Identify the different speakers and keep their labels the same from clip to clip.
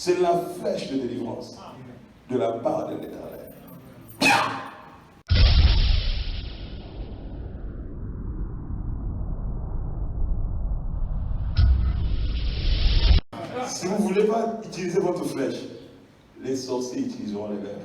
Speaker 1: C'est la flèche de délivrance de la part de l'Éternel. Si vous ne voulez pas utiliser votre flèche, les sorciers utiliseront les leurs.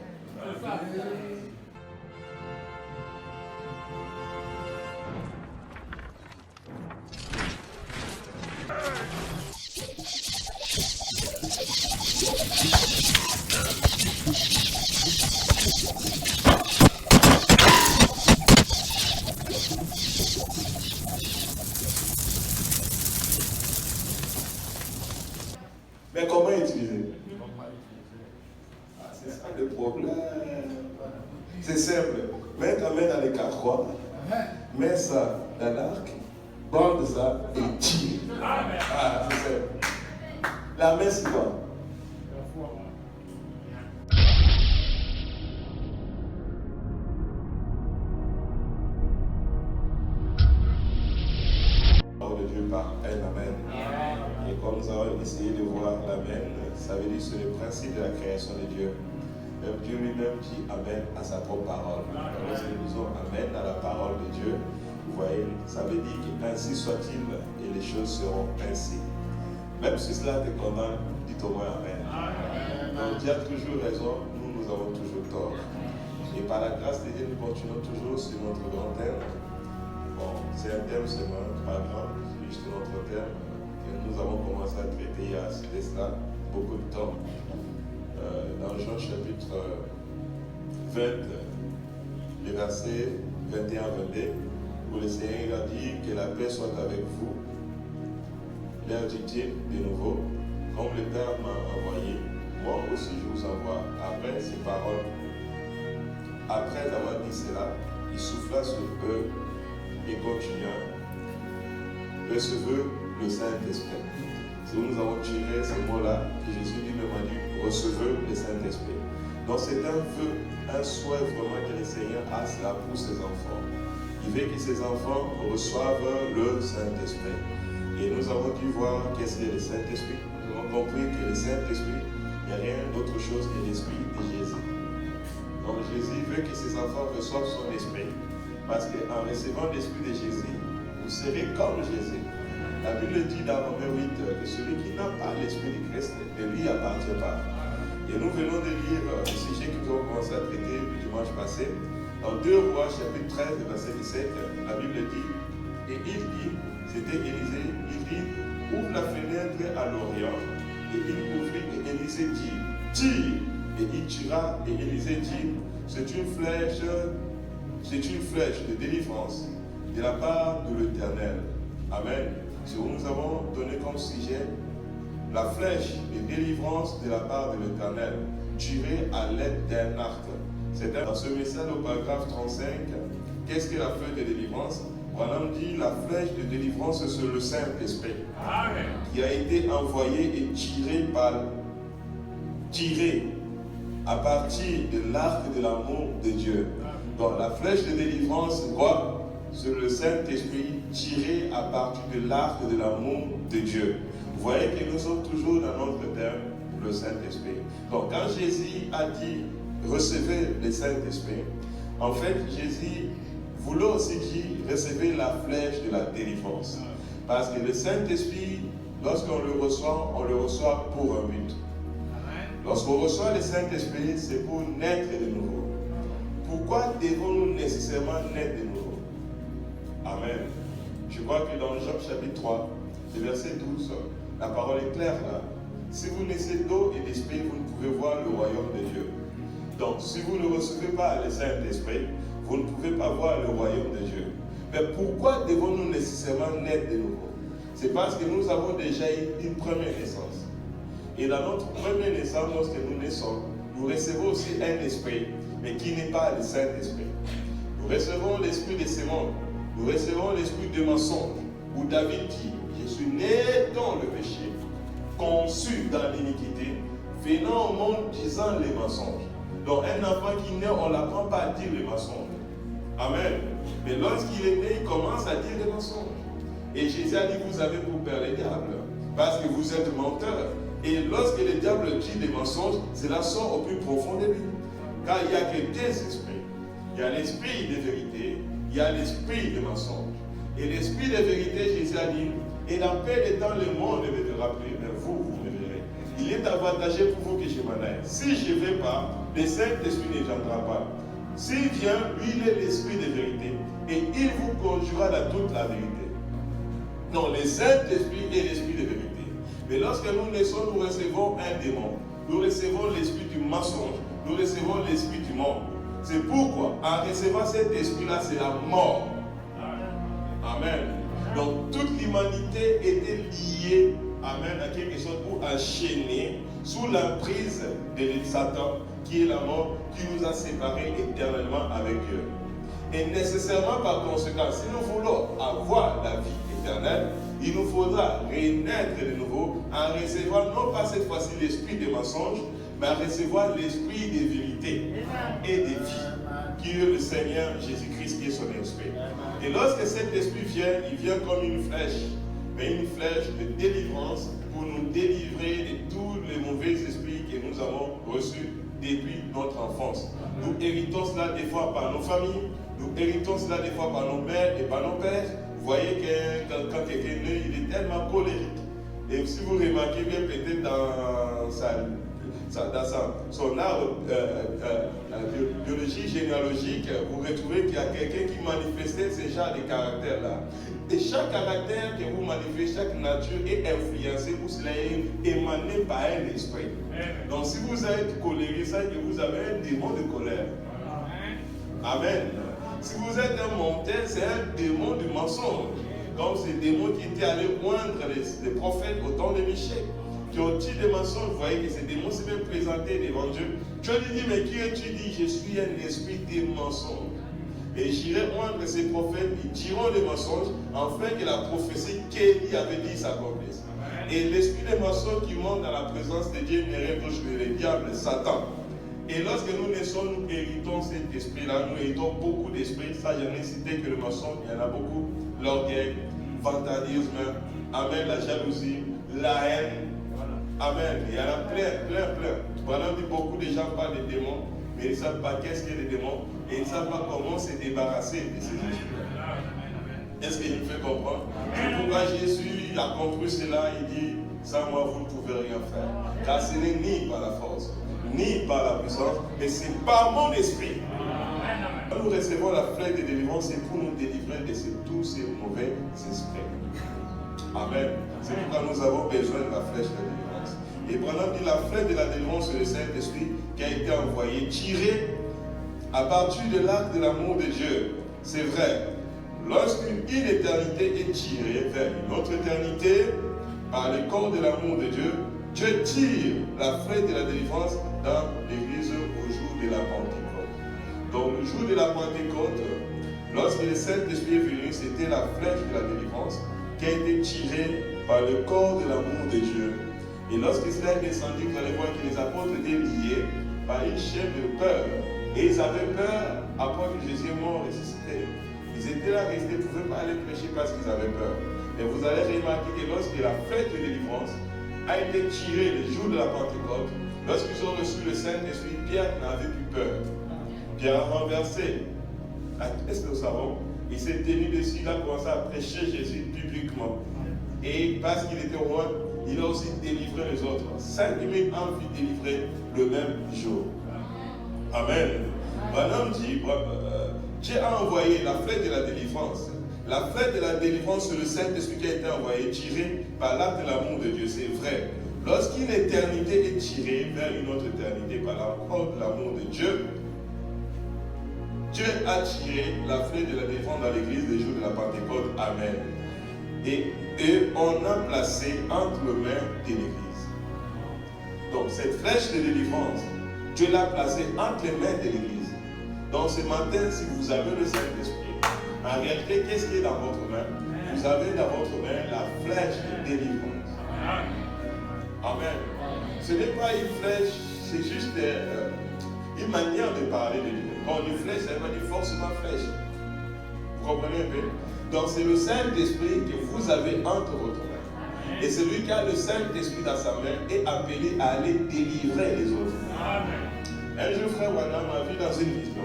Speaker 1: Mais comment utiliser? C'est ça le problème. C'est simple. Mets ta main dans les quatre coins, mets ça dans l'arc, bande ça et tire. Ah, c'est simple. La main, c'est quoi? De Dieu par un amen. Et comme nous avons essayé de voir l'amen, ça veut dire que c'est le principe de la création de Dieu. Même Dieu lui-même dit amen à sa propre parole. Lorsque nous disons amen à la parole de Dieu, vous voyez, ça veut dire qu'ainsi soit-il et les choses seront ainsi. Même si cela te condamne, dites au moins amen. Donc Dieu a toujours raison, nous avons toujours tort. Et par la grâce de Dieu, nous continuons toujours sur notre grand thème. Bon, c'est un thème seulement, pas grand, juste notre thème que nous avons commencé à traiter il y a cela beaucoup de temps. Dans Jean chapitre 20, les versets 21-22, où le Seigneur a dit que la paix soit avec vous. Leur dit-il de nouveau, comme le Père m'a envoyé, moi aussi je vous envoie. Après ces paroles, après avoir dit cela, il souffla sur eux et continua. Recevez le Saint-Esprit. Si nous avons tiré ce mot-là, que Jésus lui-même a dit, recevez le Saint-Esprit. Donc c'est un vœu, un souhait vraiment que le Seigneur a cela pour ses enfants. Il veut que ses enfants reçoivent le Saint-Esprit. Et nous avons dû voir qu'est-ce que le Saint-Esprit. Nous avons compris que le Saint-Esprit n'est rien d'autre chose que l'Esprit de Jésus. Donc Jésus veut que ses enfants reçoivent son Esprit. Parce qu'en recevant l'Esprit de Jésus, vous serez comme Jésus. La Bible dit dans Romains 8 que celui qui n'a pas l'Esprit de Christ ne lui appartient pas. Et nous venons de lire le sujet que nous avons commencé à traiter le dimanche passé. Dans 2 Rois chapitre 13, verset 17, la Bible dit, et il dit, c'était Élisée, il dit, ouvre la fenêtre à l'Orient, et il ouvrit, et Élisée dit, tire, et il tira, et Élisée dit, c'est une flèche de délivrance de la part de l'Éternel. Amen. Ce que nous avons donné comme sujet, la flèche de délivrance de la part de l'Éternel, tirée à l'aide d'un arc. C'est dans ce message au paragraphe 35, qu'est-ce que la flèche de délivrance? Branham dit la flèche de délivrance, c'est le Saint-Esprit qui a été envoyé et tiré à partir de l'arc de l'amour de Dieu. Donc la flèche de délivrance, c'est quoi? C'est le Saint-Esprit tiré à partir de l'arc de l'amour de Dieu. Vous voyez que nous sommes toujours dans notre terme, le Saint-Esprit. Donc quand Jésus a dit recevez le Saint-Esprit, en fait Jésus voulait aussi dire recevez la flèche de la délivrance. Parce que le Saint-Esprit, lorsqu'on le reçoit pour un but. Lorsqu'on reçoit le Saint-Esprit, c'est pour naître de nouveau. Pourquoi devons-nous nécessairement naître de nouveau? Amen. Je crois que dans Job chapitre 3, le verset 12, la parole est claire là. Si vous naissez d'eau et d'esprit, vous ne pouvez voir le royaume de Dieu. Donc, si vous ne recevez pas le Saint-Esprit, vous ne pouvez pas voir le royaume de Dieu. Mais pourquoi devons-nous nécessairement naître de nouveau? C'est parce que nous avons déjà eu une première naissance. Et dans notre première naissance, lorsque nous naissons, nous recevons aussi un esprit, mais qui n'est pas le Saint-Esprit. Nous recevons l'esprit de ce monde. Nous recevons l'esprit de mensonge, où David dit, je suis né dans le péché, conçu dans l'iniquité, venant au monde disant les mensonges. Donc un enfant qui naît, on ne l'apprend pas à dire les mensonges. Amen. Mais lorsqu'il est né, il commence à dire les mensonges. Et Jésus a dit, vous avez pour père le diable, parce que vous êtes menteur. Et lorsque le diable dit des mensonges, cela sort au plus profond de lui. Car il n'y a que deux esprits. Il y a l'esprit de vérité, il y a l'esprit de mensonge. Et l'esprit de vérité, Jésus a dit, et dans peu de temps, le monde ne me verra plus, mais vous, vous me verrez. Il est avantageux pour vous que je m'en aille. Si je ne vais pas, le Saint-Esprit ne viendra pas. S'il vient, lui, il est l'esprit de vérité, et il vous conduira dans toute la vérité. Non, le Saint-Esprit est l'esprit de vérité. Mais lorsque nous naissons, nous recevons un démon. Nous recevons l'esprit du mensonge. Nous recevons l'esprit du monde. C'est pourquoi, en recevant cet esprit-là, c'est la mort. Amen. Donc, toute l'humanité était liée, amen, à quelque chose pour enchaîner sous l'emprise de Satan, qui est la mort, qui nous a séparés éternellement avec Dieu. Et nécessairement, par conséquent, si nous voulons avoir la vie éternelle, il nous faudra renaître de nouveau en recevant non pas cette fois-ci l'esprit des mensonges, mais en recevoir l'esprit des vérités et des vies, qui est le Seigneur Jésus-Christ, qui est son esprit. Et lorsque cet esprit vient, il vient comme une flèche, mais une flèche de délivrance pour nous délivrer de tous les mauvais esprits que nous avons reçus depuis notre enfance. Nous héritons cela des fois par nos familles, nous héritons cela des fois par nos mères et par nos pères. Vous voyez que quand quelqu'un est né, il est tellement colérique. Et si vous remarquez bien, peut-être dans son arbre biologie généalogique, vous retrouvez qu'il y a quelqu'un qui manifestait ce genre de caractère-là. Et chaque caractère que vous manifestez, chaque nature est influencée pour cela est émané par un esprit. Donc si vous êtes colérique, c'est que vous avez un démon de colère. Amen. Si vous êtes un menteur, c'est un démon du mensonge. Comme ces démons qui étaient allés moindre les prophètes au temps de Michel, qui ont dit des mensonges. Vous voyez que ces démons s'est même présenté devant Dieu. Dieu lui dit, mais qui es-tu? Dit, je suis un esprit des mensonges. Et j'irai moindre ces prophètes, ils diront des mensonges, afin que la prophétie qu'Élie avait dit s'accomplisse. Et l'esprit des mensonges qui monte dans la présence de Dieu n'est rien d'autre que le diable, Satan. Et lorsque nous naissons, nous héritons cet esprit-là, nous héritons beaucoup d'esprits. Ça, j'en ai cité que le mensonge, il y en a beaucoup. L'orgueil, vandalisme, amen, la jalousie, la haine, amen. Il y en a plein. Pendant que beaucoup de gens parlent des démons, mais ils ne savent pas qu'est-ce qu'est les démons et ils ne savent pas comment se débarrasser de ces esprits-là. Est-ce qu'il me fait comprendre? C'est pourquoi Jésus a compris cela, il dit, sans moi vous ne pouvez rien faire. Car ce n'est ni par la force, ni par la puissance, mais c'est par mon esprit. Quand nous recevons la flèche de délivrance, c'est pour nous délivrer de tous ces mauvais esprits. Amen. C'est pourquoi nous avons besoin de la flèche de délivrance. Et Branham dit la flèche de la délivrance, c'est le Saint-Esprit qui a été envoyé, tiré à partir de l'arc de l'amour de Dieu. C'est vrai. Lorsqu'une éternité est tirée vers une autre éternité, par le corps de l'amour de Dieu, Dieu tire la flèche de la délivrance dans l'église au jour de la Pentecôte. Donc le jour de la Pentecôte, lorsque le Saint-Esprit est venu, c'était la flèche de la délivrance qui a été tirée par le corps de l'amour de Dieu. Et lorsque cela est descendu, vous allez voir que les apôtres étaient liés par une chaîne de peur. Et ils avaient peur après que Jésus est mort et ressuscité. Ils étaient là restés, ils ne pouvaient pas aller prêcher parce qu'ils avaient peur. Et vous allez remarquer que lorsque la flèche de délivrance a été tirée le jour de la Pentecôte, lorsqu'ils ont reçu le Saint-Esprit, Pierre n'avait plus peur. Pierre a renversé. Est-ce que nous savons? Il s'est tenu dessus, il a commencé à prêcher Jésus publiquement. Et parce qu'il était roi, il a aussi délivré les autres. 5000 ont fut délivrés le même jour. Amen. Branham dit, Dieu a envoyé la flèche de la délivrance. La flèche de la délivrance, c'est le Saint-Esprit qui a été envoyé, tiré par l'acte de l'amour de Dieu. C'est vrai. Lorsqu'une éternité est tirée vers une autre éternité par l'accord de l'amour de Dieu, Dieu a tiré la flèche de la délivrance dans l'église des jours de la Pentecôte. Amen. Et on a placé entre les mains de l'église. Donc cette flèche de délivrance, Dieu l'a placée entre les mains de l'église. Donc ce matin, si vous avez le Saint-Esprit, en réalité, qu'est-ce qui est dans votre main? Vous avez dans votre main la flèche de délivrance. Amen. Ce n'est pas une flèche, c'est juste une manière de parler de Dieu. Quand une flèche, ça veut pas dire forcément flèche. Vous comprenez un peu? Donc c'est le Saint-Esprit que vous avez entre votre main. Et celui qui a le Saint-Esprit dans sa main est appelé à aller délivrer les autres. Un jour, frère Branham a vu dans une vision,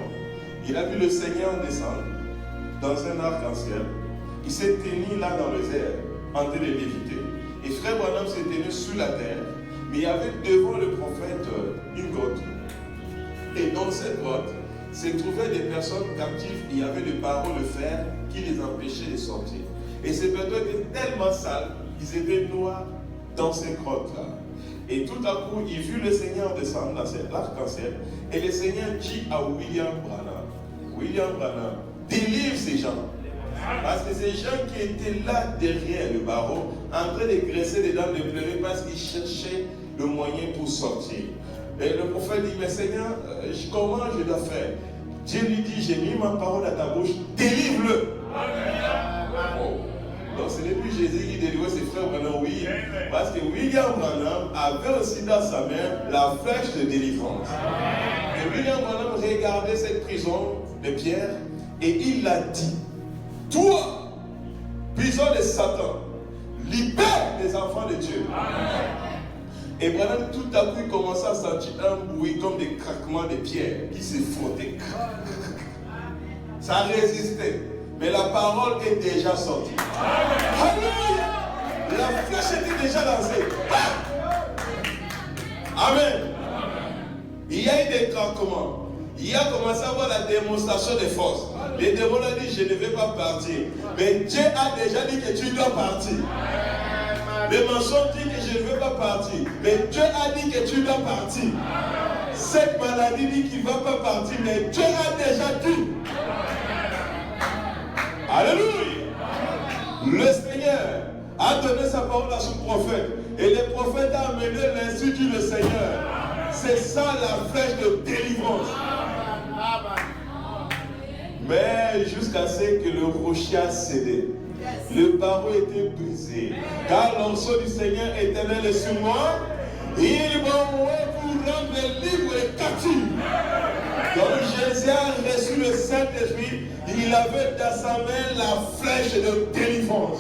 Speaker 1: il a vu le Seigneur descendre dans un arc-en-ciel. Il s'est tenu là dans les airs, en train de léviter. Et frère Branham s'est tenu sur la terre, mais il y avait devant le prophète une grotte. Et dans cette grotte, se trouvaient des personnes captives. Il y avait des barreaux de fer qui les empêchaient de sortir. Et ces personnes étaient tellement sales, ils étaient noirs dans ces grottes-là. Et tout à coup, il vit le Seigneur descendre dans cet arc-en-ciel. Et le Seigneur dit à William Branham, délivre ces gens. Parce que ces gens qui étaient là derrière le barreau, en train de graisser les dents, de pleurer parce qu'ils cherchaient le moyen pour sortir. Et le prophète dit, mais Seigneur, comment je dois faire? Dieu lui dit, j'ai mis ma parole à ta bouche, délivre-le. Donc ce n'est plus Jésus qui délivrait ses frères Branham, oui. Parce que William Branham avait aussi dans sa main la flèche de délivrance. Et William Branham regardait cette prison de pierre et il a dit, toi, prison de Satan, libère les enfants de Dieu. Et Branham tout à coup il commençait à sentir un bruit comme des craquements de pierres qui se frottaient. Ça résistait. Mais la parole est déjà sortie. Alléluia! La flèche était déjà lancée. Amen. Il y a eu des craquements. Il a commencé à avoir la démonstration de force. Les démons ont dit, je ne vais pas partir. Mais Dieu a déjà dit que tu dois partir. Les mensonges disent que je ne veux pas partir. Mais Dieu a dit que tu dois partir. Cette maladie dit qu'il ne va pas partir. Mais Dieu a déjà dit. Alléluia. Le Seigneur a donné sa parole à son prophète. Et le prophète a amené l'institut du Seigneur. C'est ça la flèche de délivrance. Mais jusqu'à ce que le rocher a cédé, le barreau était brisé. Car l'onction du Seigneur éternel est sur moi. Il m'a envoyé pour rendre libre et captif. Donc Jésus a reçu le Saint-Esprit. Il avait dans sa main la flèche de délivrance.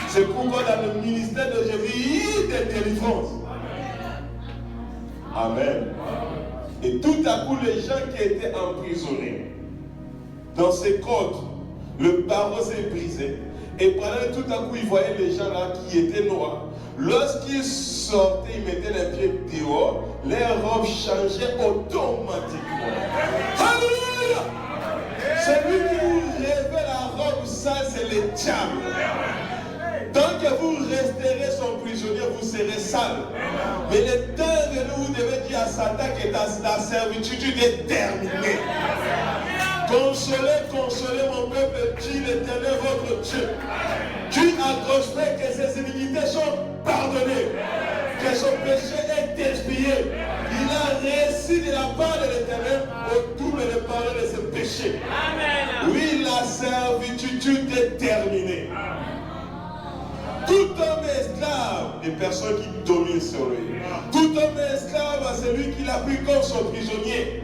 Speaker 1: C'est pourquoi dans le ministère de Jésus, il y a des délivrances. Amen. Et tout à coup, les gens qui étaient emprisonnés dans ces côtes, le barreau s'est brisé. Et pendant tout à coup, ils voyaient les gens là qui étaient noirs. Lorsqu'ils sortaient, ils mettaient les pieds dehors, leurs robes changeaient automatiquement. Alléluia! Celui qui vous révèle la robe sale, c'est le diable. Tant que vous resterez son prisonnier, vous serez sale. Mais le temps est venu, vous devez dire à Satan que ta servitude est terminée. Consolez, consolez mon peuple, dit l'Éternel votre Dieu. Dieu a prospéré que ses iniquités sont pardonnées, que son péché est expié. Il a reçu de la part de l'Éternel au double de pardon de ses péchés. Amen. Oui, la servitude est terminée. Tout homme est esclave des personnes qui dominent sur lui. Tout homme est esclave à celui qui l'a pris comme son prisonnier.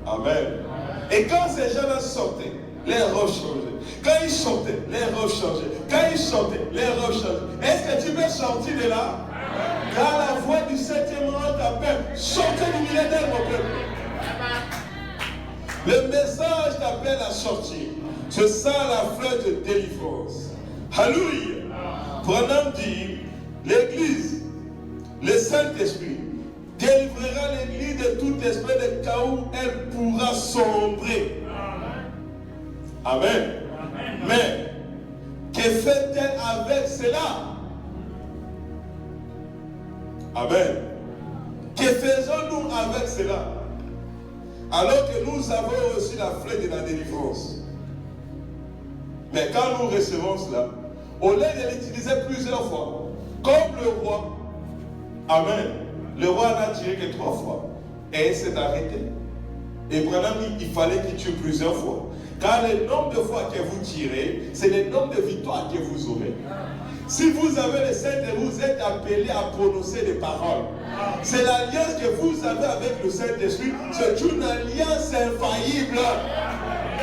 Speaker 1: Amen. Et quand ces gens-là sortaient, les robes changeaient. Quand ils sortaient, les robes changeaient. Quand ils sortaient, les robes changeaient. Est-ce que tu veux sortir de là? Car la voix du 7e rang t'appelle. Sortez du millénaire, mon peuple. Le message t'appelle à sortir. C'est ça la flèche de délivrance. Alléluia. Branham dit, l'Église, le Saint-Esprit, délivrera l'Église de tout esprit de chaos, elle pourra sombrer. Amen. Amen. Mais, que fait-elle avec cela? Amen. Que faisons-nous avec cela? Alors que nous avons reçu la flèche de la délivrance. Mais quand nous recevons cela, au lieu de l'utiliser plusieurs fois, comme le roi, Amen, le roi n'a tiré que 3 fois. Et il s'est arrêté. Et Branham dit qu'il fallait qu'il tue plusieurs fois. Car le nombre de fois que vous tirez, c'est le nombre de victoires que vous aurez. Si vous avez le Saint-Esprit, vous êtes appelé à prononcer des paroles. C'est l'alliance que vous avez avec le Saint-Esprit. C'est une alliance infaillible.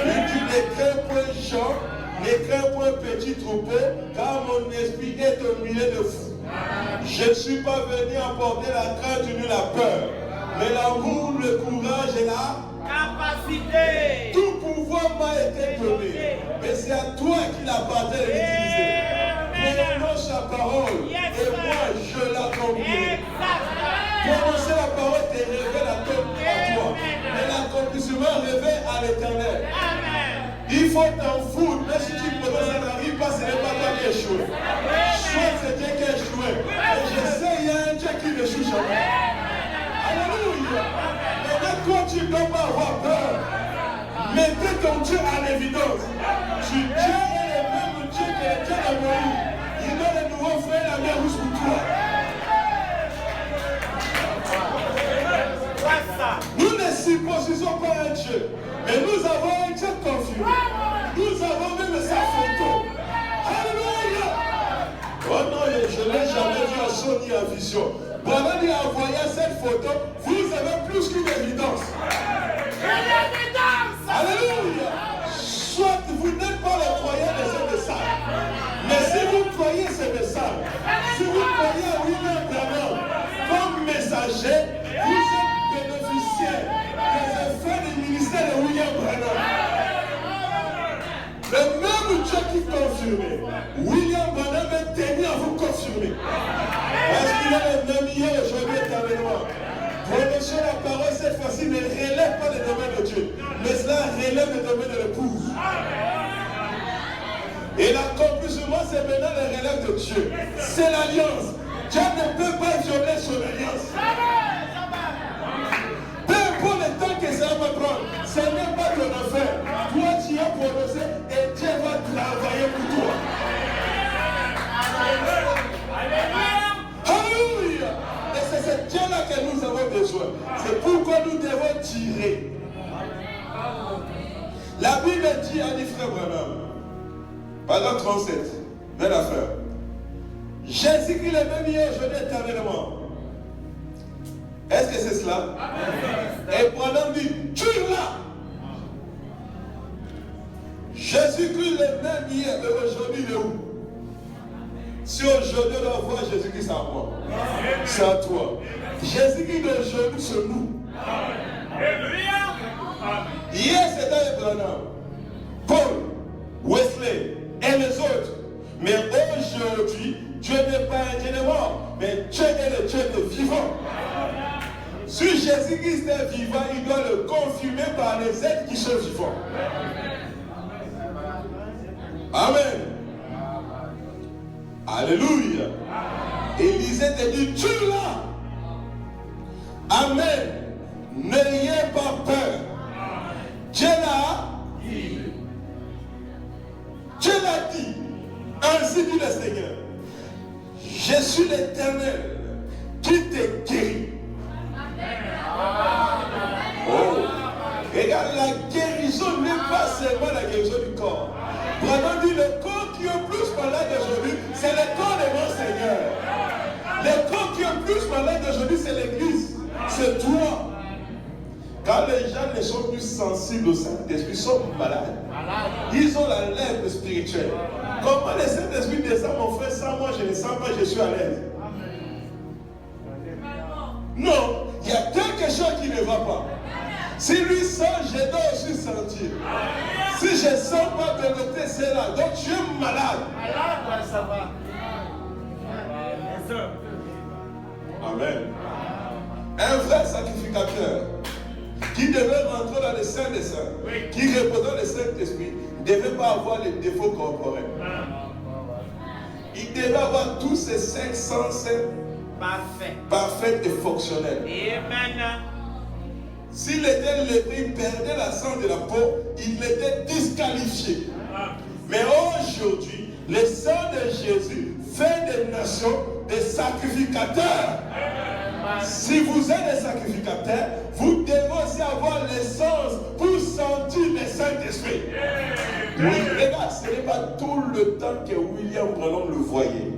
Speaker 1: Tu ne crains point Jean, Ne crains point petit troupeau, car mon esprit est au milieu de vous. Je ne suis pas venu apporter la crainte ni la peur, mais l'amour, le courage et la capacité. Tout pouvoir m'a été donné, mais c'est à toi qu'il appartient de l'utiliser. Prononce la parole et moi je l'accomplirai. Prononcer la parole te révèle à toi, mais l'accomplissement révèle à l'Éternel. Il faut t'en foutre, mais si tu prononces, ça n'arrive pas, ce n'est pas toi qui échoué. Soit c'est Dieu qui a échoué. Et je sais, il y a un Dieu qui n'échoue jamais. Alléluia. Maintenant, toi, tu ne dois pas avoir peur. Mettez ton Dieu en évidence. Dieu est le même Dieu que le Dieu de Moïse. Il donne de nouveau frère la mer rouge pour toi. Nous ne supposons pas un Dieu, mais nous avons un Dieu confirmé. Nous avons même sa photo. Alléluia. Oh non, je ne l'ai jamais vu en son ni en vision. Pendant qu'il a envoyé cette photo, vous avez plus qu'une évidence. Alléluia. Soit vous n'êtes pas le croyant de ce message, mais si vous croyez ce message, si vous croyez à William Branham comme messager, vous êtes bénéficiaire des effets du ministère de William Branham. Le même Dieu qui confirme, William Branham est tenu à vous confirmer. Parce qu'il est le même hier, aujourd'hui, éternellement. Prononcer la parole cette fois-ci ne relève pas le domaine de Dieu, mais cela relève le domaine de l'épouse. Et l'accomplissement, c'est maintenant le relève de Dieu. C'est l'alliance. Dieu ne peut pas violer son alliance. Peu importe le temps que ça va prendre, ce n'est pas ton affaire. Toi, tu as prononcé et Dieu va travailler pour toi. Alléluia. Et c'est ce Dieu-là que nous avons besoin. C'est pourquoi nous devons tirer. La Bible dit à des frères Branham, paragraphe 37, belle affaire. Jésus-Christ est même hier, aujourd'hui, éternellement. Est-ce que c'est cela? Et Branham dit, tue-la. Jésus-Christ est même hier, et aujourd'hui, il est où? Si aujourd'hui on doit voir Jésus-Christ, c'est à moi. C'est à toi. Jésus-Christ d'aujourd'hui, c'est nous. Hier, c'était Abraham, Paul, Wesley et les autres. Mais aujourd'hui, Dieu n'est pas un Dieu de mort, mais Dieu est le Dieu de vivant. Si Jésus-Christ est vivant, il doit le confirmer par les êtres qui sont vivants. Amen. Alléluia. Élisée te dit, tue-la. Amen. N'ayez pas peur. Dieu l'a dit. Dieu l'a dit. Ainsi dit le Seigneur. Je suis l'Éternel qui te guérit. Oh. Regarde, la guérison n'est pas seulement la guérison du corps. Vraiment dit, le corps qui est plus malade aujourd'hui, c'est le corps de mon Seigneur. Le corps qui est plus malade aujourd'hui, c'est l'Église. C'est toi. Quand les gens ne sont plus sensibles au Saint-Esprit, ils sont malades. Ils ont la lèvre spirituelle. Comment le Saint-Esprit descend, mon frère, sans moi, je ne sens pas, je suis à l'aise. Non, il y a quelque chose qui ne va pas. Si lui sent, je dois aussi sentir. Si je ne sens pas de côté, c'est là. Donc tu es malade. Ça va. Amen. Un vrai sacrificateur qui devait rentrer dans le Saint des Saints, qui représente le Saint-Esprit, ne devait pas avoir les défauts corporels. Il devait avoir tous ces 5 sens parfaits et fonctionnels. Amen. S'il était lépreux, il perdait la sang de la peau, il était disqualifié. Mais aujourd'hui, le sang de Jésus fait des nations des sacrificateurs. Si vous êtes des sacrificateurs, vous devez aussi avoir l'essence pour sentir le Saint-Esprit. Oui, regarde, ce n'est pas tout le temps que William Branham le voyait.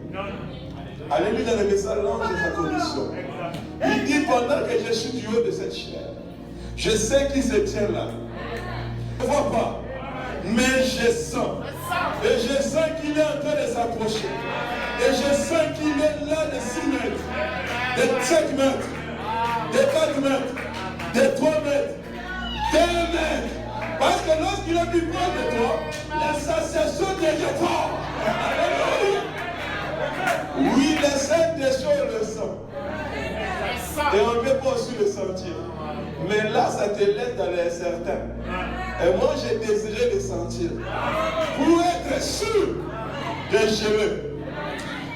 Speaker 1: Allez lire dans le message l'ange de sa condition. Il dit pendant que je suis du haut de cette chair, je sais qui se tient là. Je ne vois pas, mais je sens. Et je sens qu'il est en train de s'approcher. Et je sens qu'il est là de 6 mètres, de 5 mètres, de 4 mètres, de 3 mètres, 2 mètres. Parce que lorsqu'il est plus proche de toi, la sensation devient forte. Alléluia. Oui, le Saint-Esprit le sent. Et on ne peut pas aussi le sentir. Mais là, ça te laisse dans l'incertain. Et moi, j'ai désiré le sentir. Pour être sûr de gérer.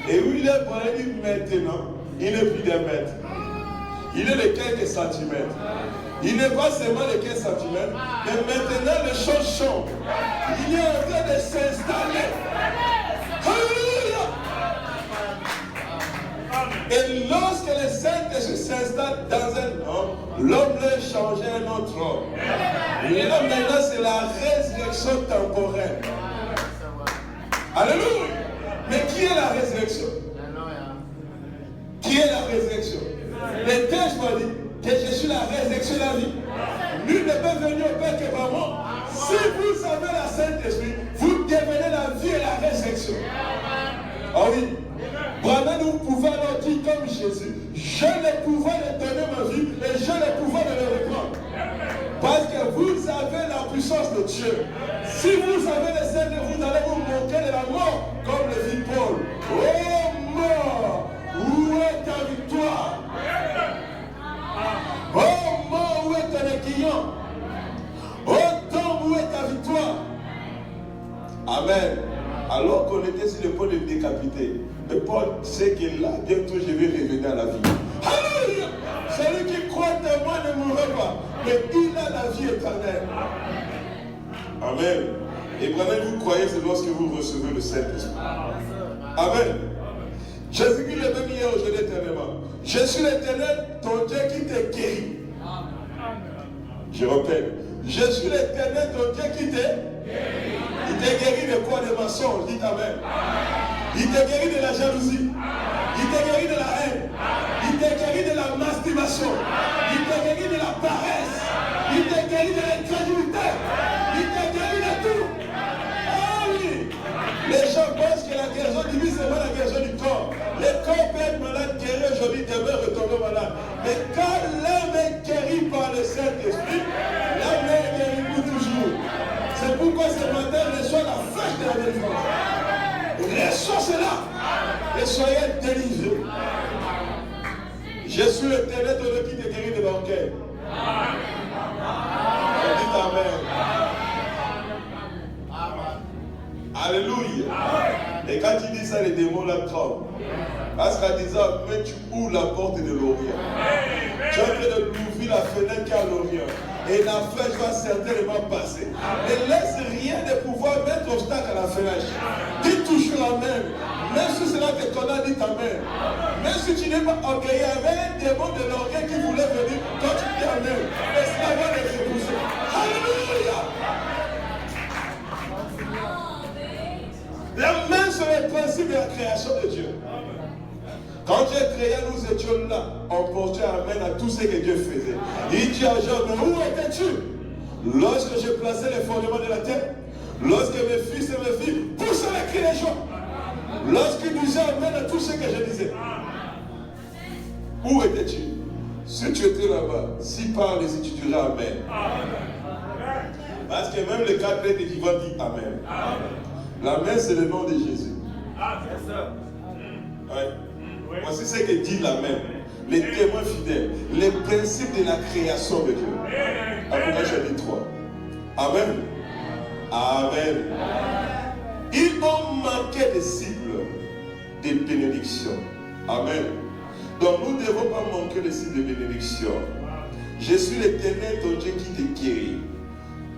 Speaker 1: Et où il est pour aller maintenant, il n'est plus d'un mètre. Il est de quelques centimètres. Il n'est pas seulement de quelques centimètres, mais maintenant les choses changent. Il est en train de s'installer. Alléluia! Et lorsque le Saint-Esprit s'installe dans un homme, l'homme peut changer un autre homme. Et là maintenant c'est la résurrection temporelle. Alléluia! Mais qui est la résurrection? Qui est la résurrection? Le texte m'a dit que je suis la résurrection de la vie. Nul ne peut venir au Père que par moi. Si vous avez la Saint-Esprit, vous devenez la vie et la résurrection. Ah oui. Vraiment, nous pouvons leur dire comme Jésus, j'ai le pouvoir de donner ma vie et j'ai le pouvoir de le reprendre. Parce que vous avez la puissance de Dieu. Si vous avez le Seigneur, vous allez vous moquer de la mort, comme le dit Paul. Oh mort, où est ta victoire? Oh mort, où est ton aiguillon? Oh tombe, où est ta victoire? Amen. Alors qu'on était sur le point de le décapiter. Mais Paul sait que là, bientôt je vais revenir à la vie. Alléluia! Celui qui croit en moi ne mourra pas, mais il a la vie éternelle. Amen. Et vraiment, vous croyez, c'est lorsque vous recevez le Saint-Esprit. Amen. Jésus-Christ est même hier, aujourd'hui, éternellement. Je suis l'Éternel, ton Dieu qui te guérit. Je répète. Je suis l'Éternel, ton Dieu qui te guérit. Il te guérit de quoi? Des mensonges. Dites Amen. Il te guérit de la jalousie. Il te guérit de la haine. Il te guérit de la masturbation. Il te guérit de la paresse. Il te guérit de l'incrédulité. Il te guérit de tout. Ah oui. Les gens pensent que la guérison divine, c'est pas la guérison du corps. Le corps peut être malade, guéri aujourd'hui, demain retomber malade. Mais quand l'âme est guérie par le Saint-Esprit, l'âme est guérie pour toujours. C'est pourquoi ce matin, reçois la fête de la délivrance. Reçois cela et soyez délivrés. Je suis l'Éternel, ton Dieu qui te guérit de l'orgueil. Dites Amen. Alléluia. Et quand il dit ça, les démons la tremblent. Parce qu'en disant, mais tu ouvres la porte de l'Orient. Tu es en train de l'ouvrir la fenêtre qui est à l'Orient. Et la flèche va certainement passer. Ne laisse rien de pouvoir mettre obstacle à la flèche. Dis toujours Amen. Même si c'est là que ton âme dit Amen. Même si tu n'es pas orgueilleux, il y avait un démon de l'orgueil qui voulait venir. Quand tu dis Amen, et cela va les repousser. Alléluia. La main sur le principe de la création de Dieu. Quand Dieu créait, nous étions là. On portait Amen à tout ce que Dieu faisait. Il dit à Job, mais où étais-tu lorsque je plaçais les fondements de la terre? Lorsque mes fils et mes filles poussaient les cris des gens? Lorsqu'il disait Amen à tout ce que je disais? Où étais-tu? Si tu étais là-bas, si par les tu dirais Amen. Parce que même les 4 êtres vivants disent Amen. L'amen, c'est le nom de Jésus. Ouais. Voici ce que dit l'amen. Les témoins fidèles, les principes de la création de Dieu. Apocalypse chapitre 3. Amen. Amen. Ils ont manqué des cibles de bénédiction. Amen. Donc nous ne devons pas manquer les cibles de bénédiction. Je suis l'Éternel, ton Dieu qui te guérit.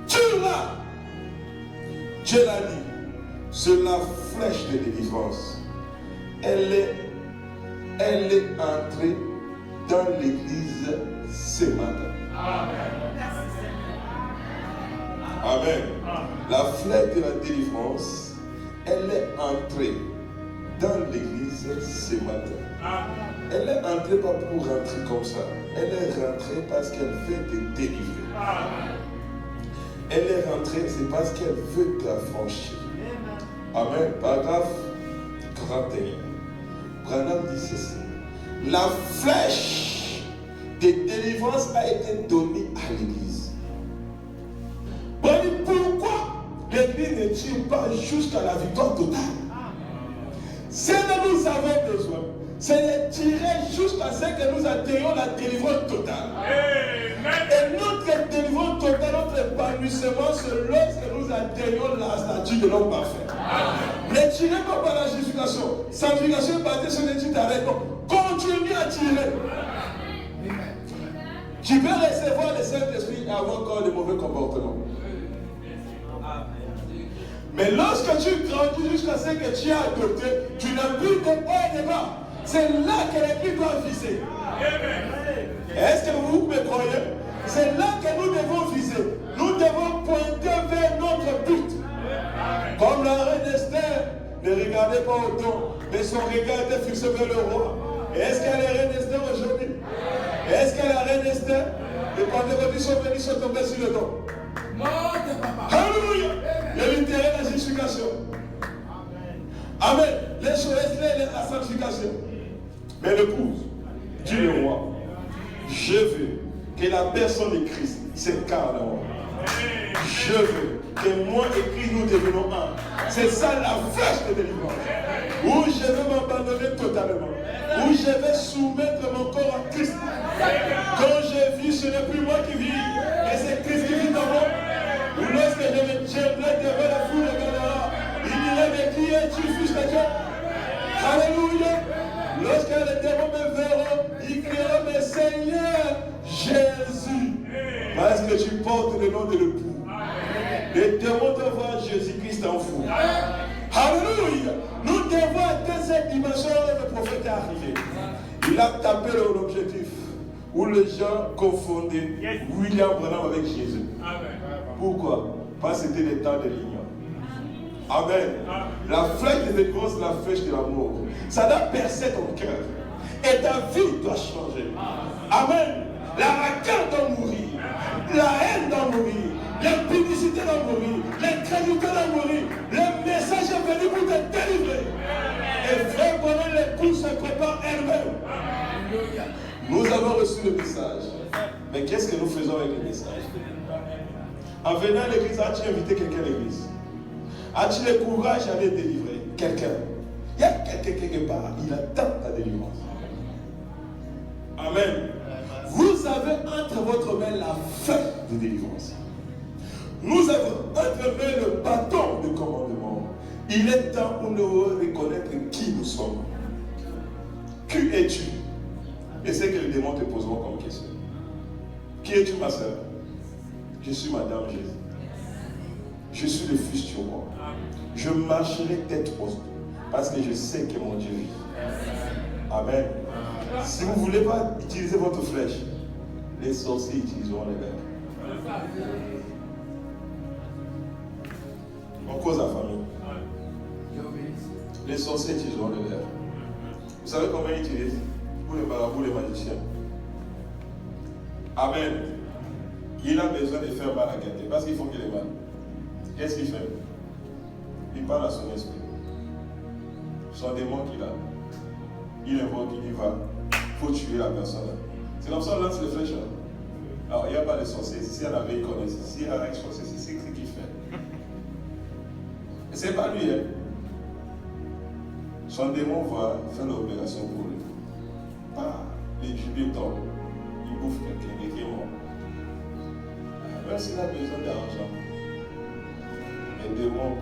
Speaker 1: Tu l'as. Dieu l'a dit. C'est la flèche de délivrance. Elle est entrée dans l'église ce matin. Amen. Amen. La flèche de la délivrance, elle est entrée dans l'église ce matin. Elle est entrée pas pour rentrer comme ça. Elle est rentrée parce qu'elle veut te délivrer. Elle est rentrée, c'est parce qu'elle veut t'affranchir. Amen. Paragraphe 41. Branham dit ceci. La flèche de délivrance a été donnée à l'Église. Bon, pourquoi l'Église ne tire pas jusqu'à la victoire totale? Ce dont nous avons besoin, c'est de tirer jusqu'à ce que nous atteignions la délivrance totale. Et notre délivrance totale, notre épanouissement, c'est lorsque nous atteignons la statue de l'homme parfait. Ne tirez pas par la justification. Sanctification est basée sur les titres d'arrêt. Continue à tirer. Tu peux recevoir le Saint-Esprit et avoir encore de mauvais comportements. Mais lorsque tu grandis jusqu'à ce que tu as adopté, tu n'as plus de haut et de bas. C'est là que l'Église doit viser. Est-ce que vous me croyez? C'est là que nous devons viser. Nous devons pointer vers notre but. Comme la reine Esther ne regardait pas au dos, mais son regard était fixé vers le roi. Et est-ce qu'elle est reine Esther aujourd'hui? Est-ce qu'elle est la reine Esther? Les Pentecôtistes sont venus se tomber sur le dos. Alléluia! Le l'intérêt de la justification. Amen. Les choses, la sanctification. Mais l'épouse dit le roi, je veux que la personne de Christ s'incarne en moi. Je veux que moi et Christ nous devenons un. C'est ça la flèche de délivrance. Où je veux m'abandonner totalement. Où je vais soumettre mon corps à Christ. Quand je vis, ce n'est plus moi qui vis, mais c'est Christ qui vit dans moi. Ou lorsque je me tiendrai devant la foule de Galera, il dirait, mais qui es-tu, fils de Dieu? Alléluia. Lorsque les démons me verront, ils crieront, mais Seigneur Jésus, parce que tu portes le nom de l'époux. Les démons te voient Jésus-Christ en fou. Alléluia. Nous devons atteindre cette dimension où le prophète est arrivé. Il a tapé l'objectif où les gens confondaient William Branham avec Jésus. Pourquoi? Parce que c'était les temps de l'ignorance. Amen. La flèche de délivrance, la flèche de l'amour. Ça doit percer ton cœur. Et ta vie doit changer. Amen. La rancœur doit mourir. La haine doit mourir. L'impudicité doit mourir. L'incrédulité doit mourir. Le message est venu pour te délivrer. Et frère, pendant l'épouse se prépare elle-même. Nous avons reçu le message. Mais qu'est-ce que nous faisons avec le message? En venant à l'église, as-tu invité quelqu'un à l'église? As-tu le courage d'aller délivrer quelqu'un? Il y a quelqu'un quelque part, il attend ta délivrance. Amen. Vous avez entre votre main la feuille de délivrance. Nous avons entre main le bâton de commandement. Il est temps pour nous reconnaître qui nous sommes. Qui es-tu? Et c'est que les démons te poseront comme question. Qui es-tu, ma soeur? Je suis Madame Jésus. Je suis le fils du roi. Je marcherai tête haute parce que je sais que mon Dieu vit. Amen. Si vous ne voulez pas utiliser votre flèche, les sorciers utiliseront les verres. On cause la famille. Les sorciers utiliseront les verres. Vous savez combien ils utilisent? Pour les marabouts, les magiciens. Amen. Il a besoin de faire mal à quelqu'un parce qu'il faut qu'il ait mal. Qu'est-ce qu'il fait? Il parle à son esprit. Son démon qu'il a. Il invoque, il y va. Il faut tuer la personne. C'est comme ça qu'on lance les flèches. Alors, il n'y a pas de sorcier. Si elle avait, il connaît. Si elle a un sorcier, c'est ce qu'il fait. Et c'est pas lui. Hein. Son démon va faire l'opération pour lui. Ah, les jubilés tombent. Il bouffe quelqu'un qui est mort. Même s'il a besoin d'argent, les démons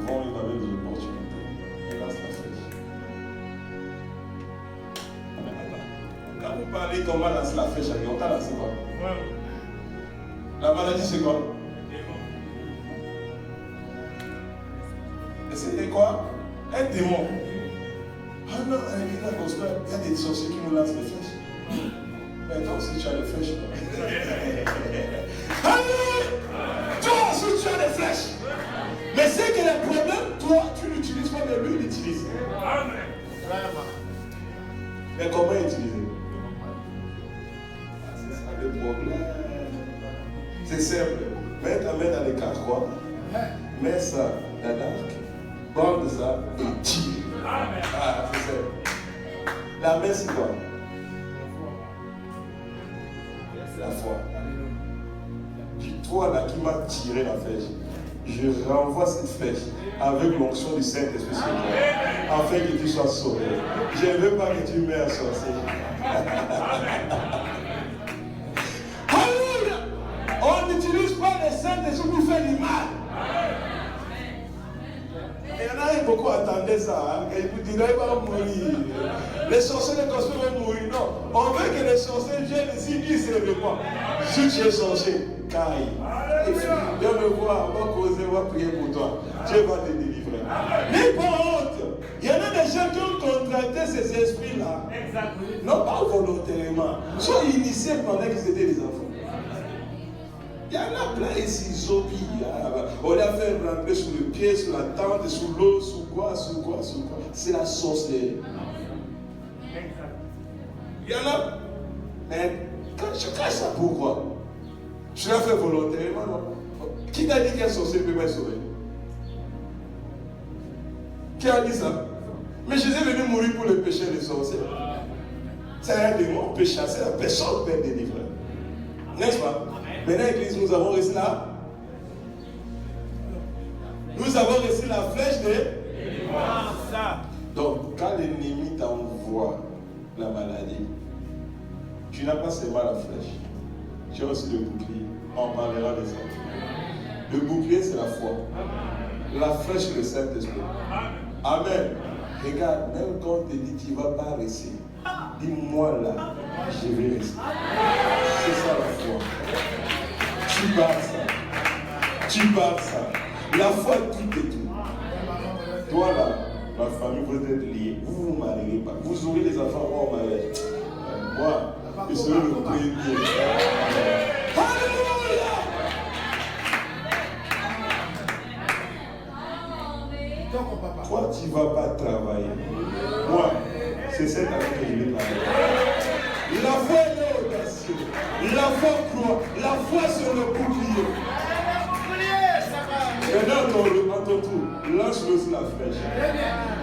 Speaker 1: vont lui donner des opportunités. Il lance la flèche. Quand vous parlez comment lancer la flèche, on t'a lancé quoi? La maladie, c'est quoi? Et c'était quoi? Un démon. Ah non, il y a des sorciers qui nous lancent des flèches. Mais toi aussi, tu as des flèches. Toi aussi, tu as des flèches. Mais c'est que le problème, toi, tu n'utilises pas, mais lui, il utilise. Mais comment utiliser? C'est ça le problème. C'est simple. Mets ta main dans les quatre coins. Mets ça dans l'arc. bande ça et tire. Ah, c'est ça. La main, c'est quoi? La foi. Dis-toi là qui m'a tiré la flèche. Je renvoie cette flèche avec l'onction du Saint-Esprit sur toi, afin que tu sois sauvé. Je ne veux pas que tu meurs sorcier. Alléluia! On n'utilise pas le Saint-Esprit pour faire du mal. Il y en a beaucoup attendaient ça. Hein? Ils vous diraient qu'ils vont mourir. Les sorciers de gospel vont mourir. Non. On veut que les sorciers viennent ici, ils se répondent. Si tu es sorcier, caille. Viens me voir, on va causer, on va prier pour toi. Dieu va te délivrer. Mais pas honte. Il y en a des gens qui ont contracté ces esprits-là. Non pas volontairement. Ils sont initiés pendant qu'ils étaient des enfants. Il y en a plein ici, zombies. On les a fait rentrer sur le pied, sur la tente, sur l'eau, sur quoi. C'est la sorcellerie. Il y en a. Mais je cache ça pourquoi? Je l'ai fait volontairement, non? Qui t'a dit qu'un sorcier ne peut pas être sauvé? Qui a dit ça? Mais Jésus est venu mourir pour le péché des sorciers. C'est un démon, on peut chasser, la personne peut être délivrée. N'est-ce pas? Maintenant, l'église, nous avons reçu là. Nous avons reçu la flèche de. Donc, quand l'ennemi t'envoie la maladie, tu n'as pas seulement la flèche. Tu as aussi le bouclier. On parlera de ça. Le bouclier, c'est la foi. La flèche, c'est le Saint-Esprit. Amen. Regarde, même quand on te dit tu ne vas pas rester, dis-moi là, je vais rester. C'est ça la foi. Tu parles ça. Tu parles ça. La foi, tout est tout. Toi là, ma famille, vous êtes liés. Vous ne vous mariez pas. Vous aurez des enfants hors mariage. Moi, je serai le premier. Alléluia! Toi, tu ne vas pas travailler. Moi, c'est cette année que je vais travailler. La foi est audacieuse. La foi croit. La foi sur le bouclier. Maintenant, à ton tour, lâche-le sur la flèche.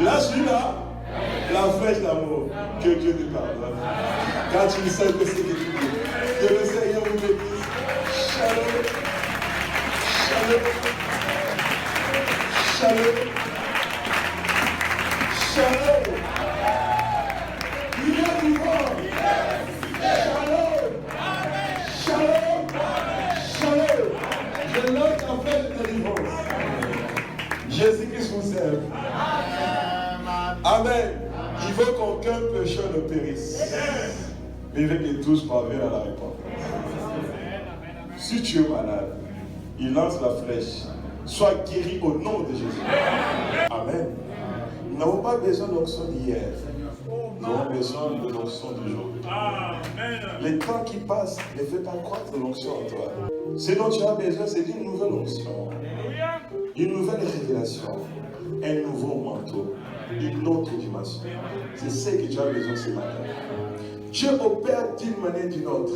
Speaker 1: Lâche-lui là, la flèche d'amour. Que Dieu te pardonne. Quand tu sais que c'est que tu veux. Que le Seigneur vous bénisse. Shalom. Shalom. Shalom. Shalom. Il y a du vent. Shalom. Shalom. Shalom. Je lance en fait de délivrance. Jésus-Christ vous aime. Amen. Il veut qu'aucun pécheur ne périsse, mais il veut que tous parviennent à la repentance. Si tu es malade, il lance la flèche. Sois guéri au nom de Jésus. Amen. Nous n'avons pas besoin d'onction d'hier. Nous avons besoin de l'onction d'aujourd'hui. Les temps qui passent ne fait pas croître l'onction en toi. Ce dont tu as besoin, c'est d'une nouvelle onction, une nouvelle révélation, un nouveau manteau, une autre dimension. C'est ce que tu as besoin ce matin. Dieu opère d'une manière ou d'une autre.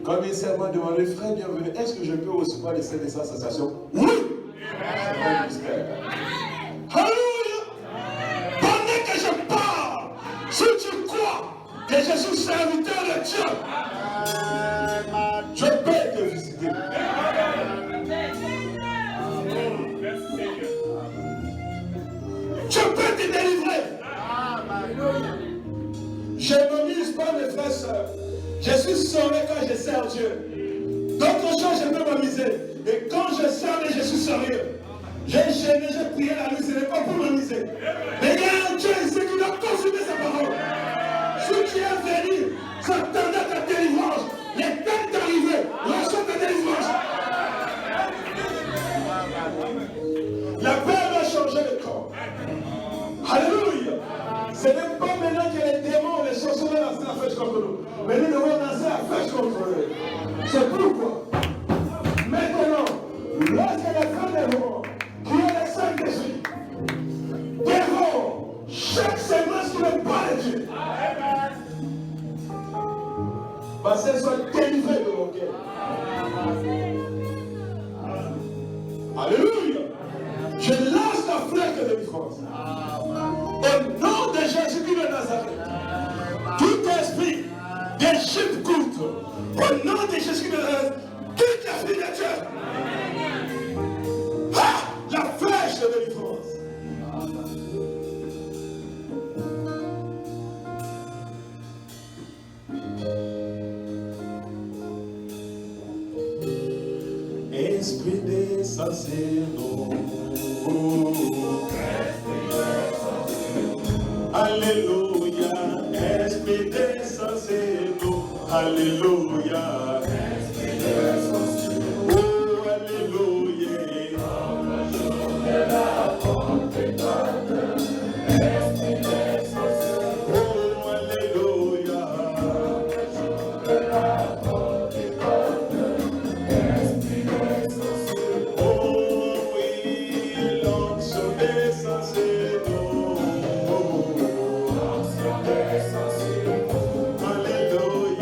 Speaker 1: Comme il s'est demandé, frère, bienvenue, est-ce que je peux recevoir les scènes de sa sensation? Oui! C'est un mystère. Alléluia! Pendant que je parle, si tu crois que je suis serviteur de Dieu, je peux te visiter. Je peux te délivrer. Je ne mise pas mes frères et sœurs. Je suis sauvé quand je sers Dieu. D'autres choses, je peux m'amuser. Et quand je sers Dieu, je suis sérieux. J'ai gêné, j'ai prié la nuit, ce n'est pas pour m'amuser. Mais il y a un Dieu ici qui doit consommer sa parole. Si tu es venu, s'attendait à ta délivrance. Les temps d'arriver, reçois ta délivrance. La paix va changer le corps. Alléluia. Ce n'est pas maintenant que les démons, les sorciers vont lancer la flèche contre nous. Mais nous devons lancer la flèche contre eux. C'est pourquoi, maintenant, lorsque les frères démons, qui est le Saint-Esprit, dévorent chaque semence qui n'est pas de Dieu, parce qu'elles soient délivrées de mon cœur. Alléluia. Je lance la flèche de délivrance. délivrance. Au nom de Jésus-Christ de Nazareth, tout esprit d'Égypte courte, au nom de Jésus-Christ de Nazareth, tout esprit de Dieu. Ah, la flèche de délivrance. Esprit des sacerdots. Alléluia. Esprit des sacerdots. Alléluia. Esprit des sacerdots. Oh, alléluia. Esprit des sacerdots. Oh, alléluia.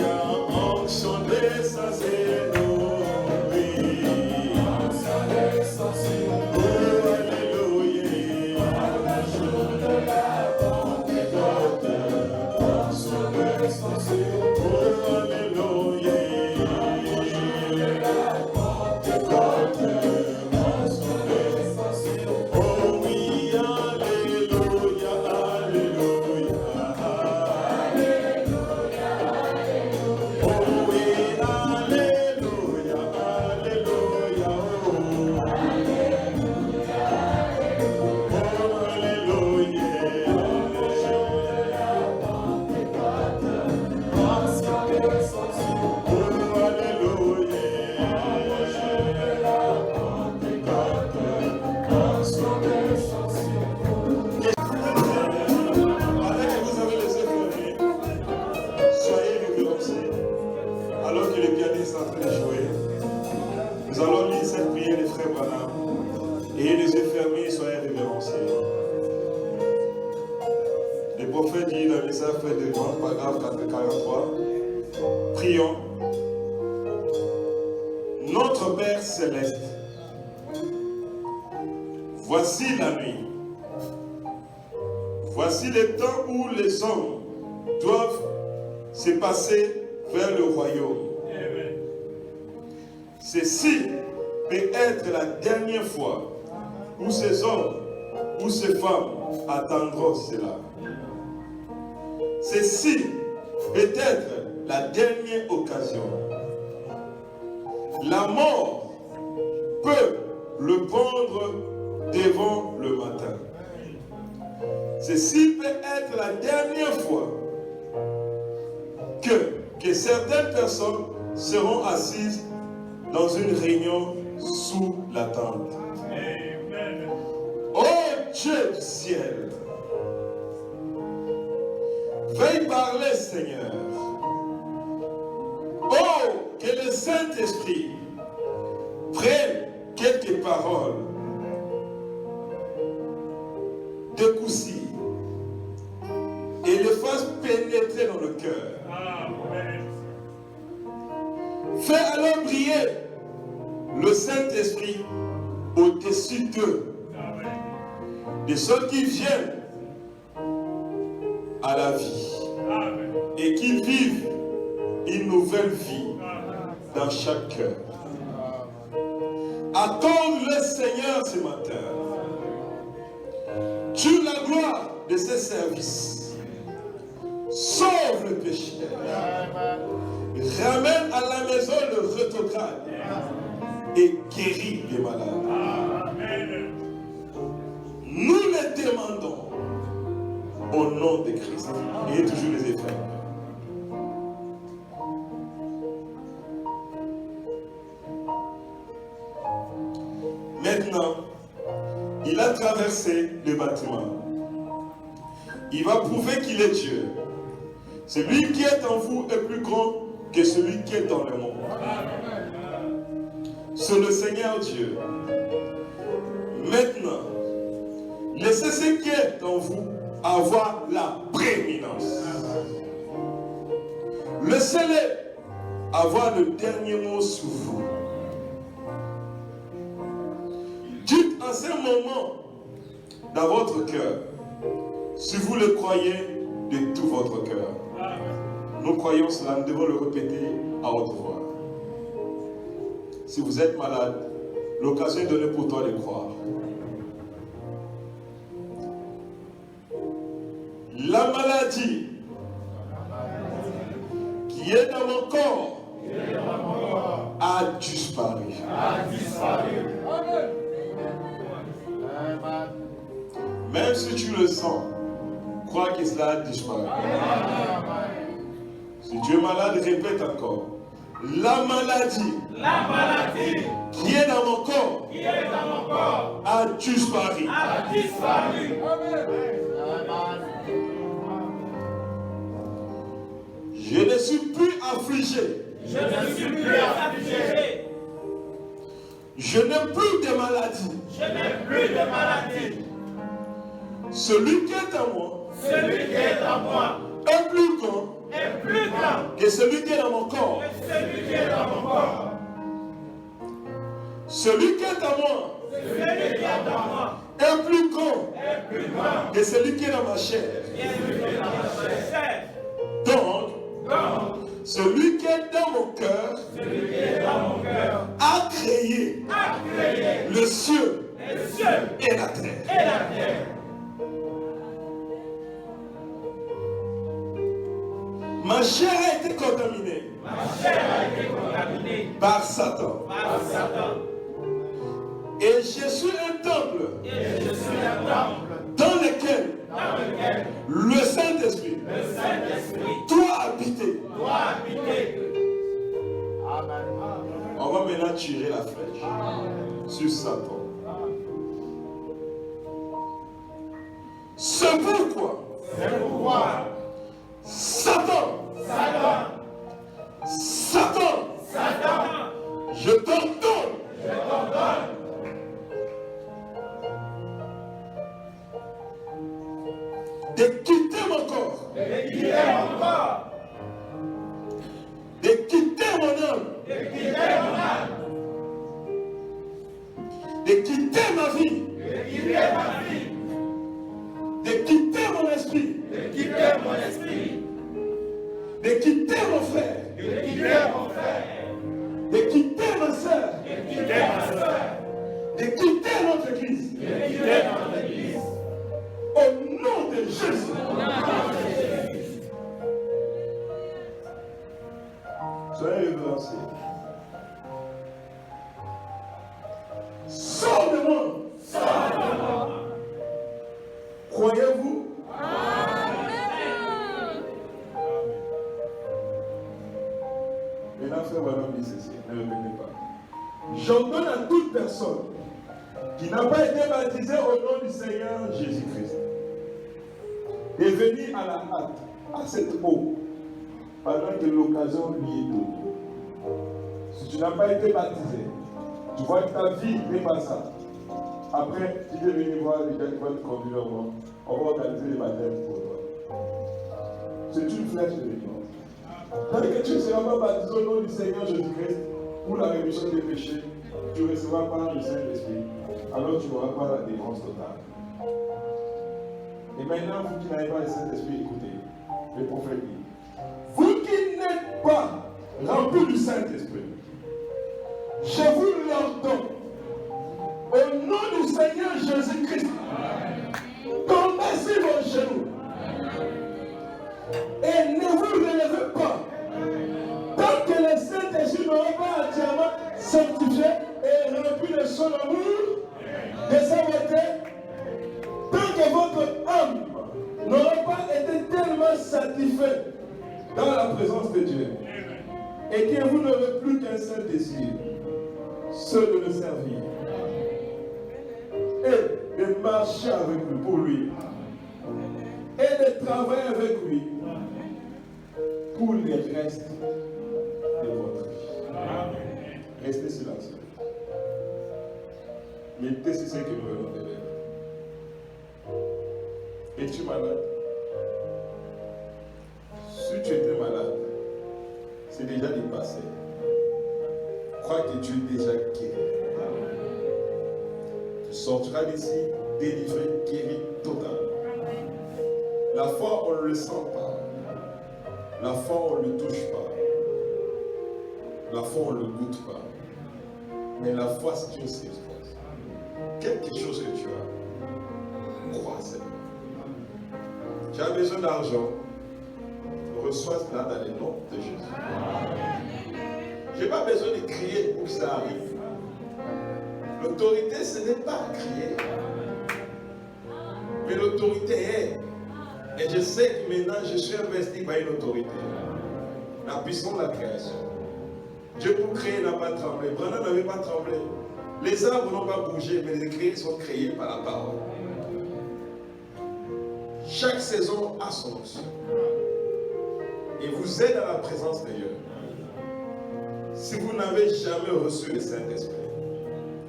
Speaker 1: Et les yeux fermés, soyez révérencés. Le prophète dit dans les affaires de Jean, paragraphe 43, prions. Notre Père céleste, voici la nuit. Voici les temps où les hommes doivent se passer vers le royaume. Ceci peut être la dernière fois où ces hommes ou ces femmes attendront cela. Ceci peut être la dernière occasion. La mort peut le prendre devant le matin. Ceci peut être la dernière fois que certaines personnes seront assises dans une réunion sous la tente. Oh Dieu du ciel, veuille parler, Seigneur. Oh, que le Saint-Esprit prenne quelques paroles de Koussi et les fasse pénétrer dans le cœur. Fais alors briller le Saint-Esprit au-dessus d'eux, de ceux qui viennent à la vie et qui vivent une nouvelle vie dans chaque cœur. Accorde le Seigneur ce matin. Tue la gloire de ses services. Sauve le pécheur. Ramène à la maison le rétrograde et guérit les malades. Nous les demandons au nom de Christ. Et toujours les effets. Maintenant, il a traversé le bâtiment. Il va prouver qu'il est Dieu. Celui qui est en vous est plus grand que celui qui est dans le monde. C'est le Seigneur Dieu. Maintenant, laissez ce qui est en vous avoir la prééminence. Laissez-les avoir le dernier mot sur vous. Dites en ce moment dans votre cœur. Si vous le croyez de tout votre cœur. Nous croyons cela, nous devons le répéter à haute voix. Si vous êtes malade, l'occasion est donnée pour toi de croire. La maladie qui est dans mon corps a disparu. Même si tu le sens, crois que cela a disparu. Si tu es malade, répète encore. La maladie qui est dans mon corps a disparu. Je ne suis plus affligé. Je n'ai plus de maladie. Celui qui est en moi est plus grand que celui qui est dans mon corps. Celui qui est en moi est plus grand que celui qui est dans ma chair. Donc, celui qui est dans mon cœur a créé le ciel et la terre. Ma chair a été contaminée par Satan. Et je suis un temple dans lequel le Saint-Esprit doit habiter. On va maintenant tirer la flèche sur Satan. C'est pourquoi Satan, je t'ordonne de quitter mon corps, de quitter mon âme, de quitter ma vie, de quitter mon esprit, de quitter mon frère, de quitter ma soeur, de quitter notre église. Au nom de Jésus. Soyez révérenciés. Sors de moi. Croyez-vous? Maintenant, frère, voilà, dit ceci. Ne le répétez pas. J'ordonne à toute personne qui n'a pas été baptisé au nom du Seigneur Jésus-Christ de venir à la hâte, à cette eau, pendant que l'occasion lui est donnée. Si tu n'as pas été baptisé, tu vois que ta vie n'est pas ça. Après, tu es venu voir les gars qui vont te conduire au monde. On va organiser les baptêmes pour toi. C'est une flèche de l'ignorance. Tant que tu ne seras pas baptisé au nom du Seigneur Jésus-Christ pour la rémission des péchés, tu recevras pas le Saint-Esprit. Alors tu n'auras pas la délivrance totale. Et maintenant, vous qui n'avez pas le Saint-Esprit, écoutez, le prophète dit, vous qui n'êtes pas remplis du Saint-Esprit, je vous l'ordonne, au nom du Seigneur Jésus-Christ, tombez sur vos genoux et ne vous relevez pas tant que le Saint-Esprit n'aura pas entièrement sanctifié et rempli de son amour, de sa beauté, tant que votre âme n'aura pas été tellement satisfaite dans la présence de Dieu et que vous n'aurez plus qu'un seul désir, celui de le servir et de marcher avec lui pour lui et de travailler avec lui pour les restes de votre vie. Restez silencieux. Mettez sur ce que nous venons de lire. Es-tu malade? Si tu étais malade, c'est déjà du passé. Crois que tu es déjà guéri. Tu sortiras d'ici délivré, guéri, total. La foi, on ne le sent pas. La foi, on ne le touche pas. La foi, on ne le goûte pas. Mais la foi, c'est une substance. Quelque chose que tu as. Crois seulement. Tu as besoin d'argent. Reçois cela dans le nom de Jésus. Je n'ai pas besoin de crier pour que ça arrive. L'autorité, ce n'est pas crier. Mais l'autorité est. Et je sais que maintenant, je suis investi par une autorité. La puissance de la création. Dieu pour créer n'a pas tremblé. Brandon n'avait pas tremblé. Les arbres n'ont pas bougé, mais les créés sont créés par la parole. Chaque saison a son onction. Et vous êtes dans la présence de Dieu. Si vous n'avez jamais reçu le Saint-Esprit,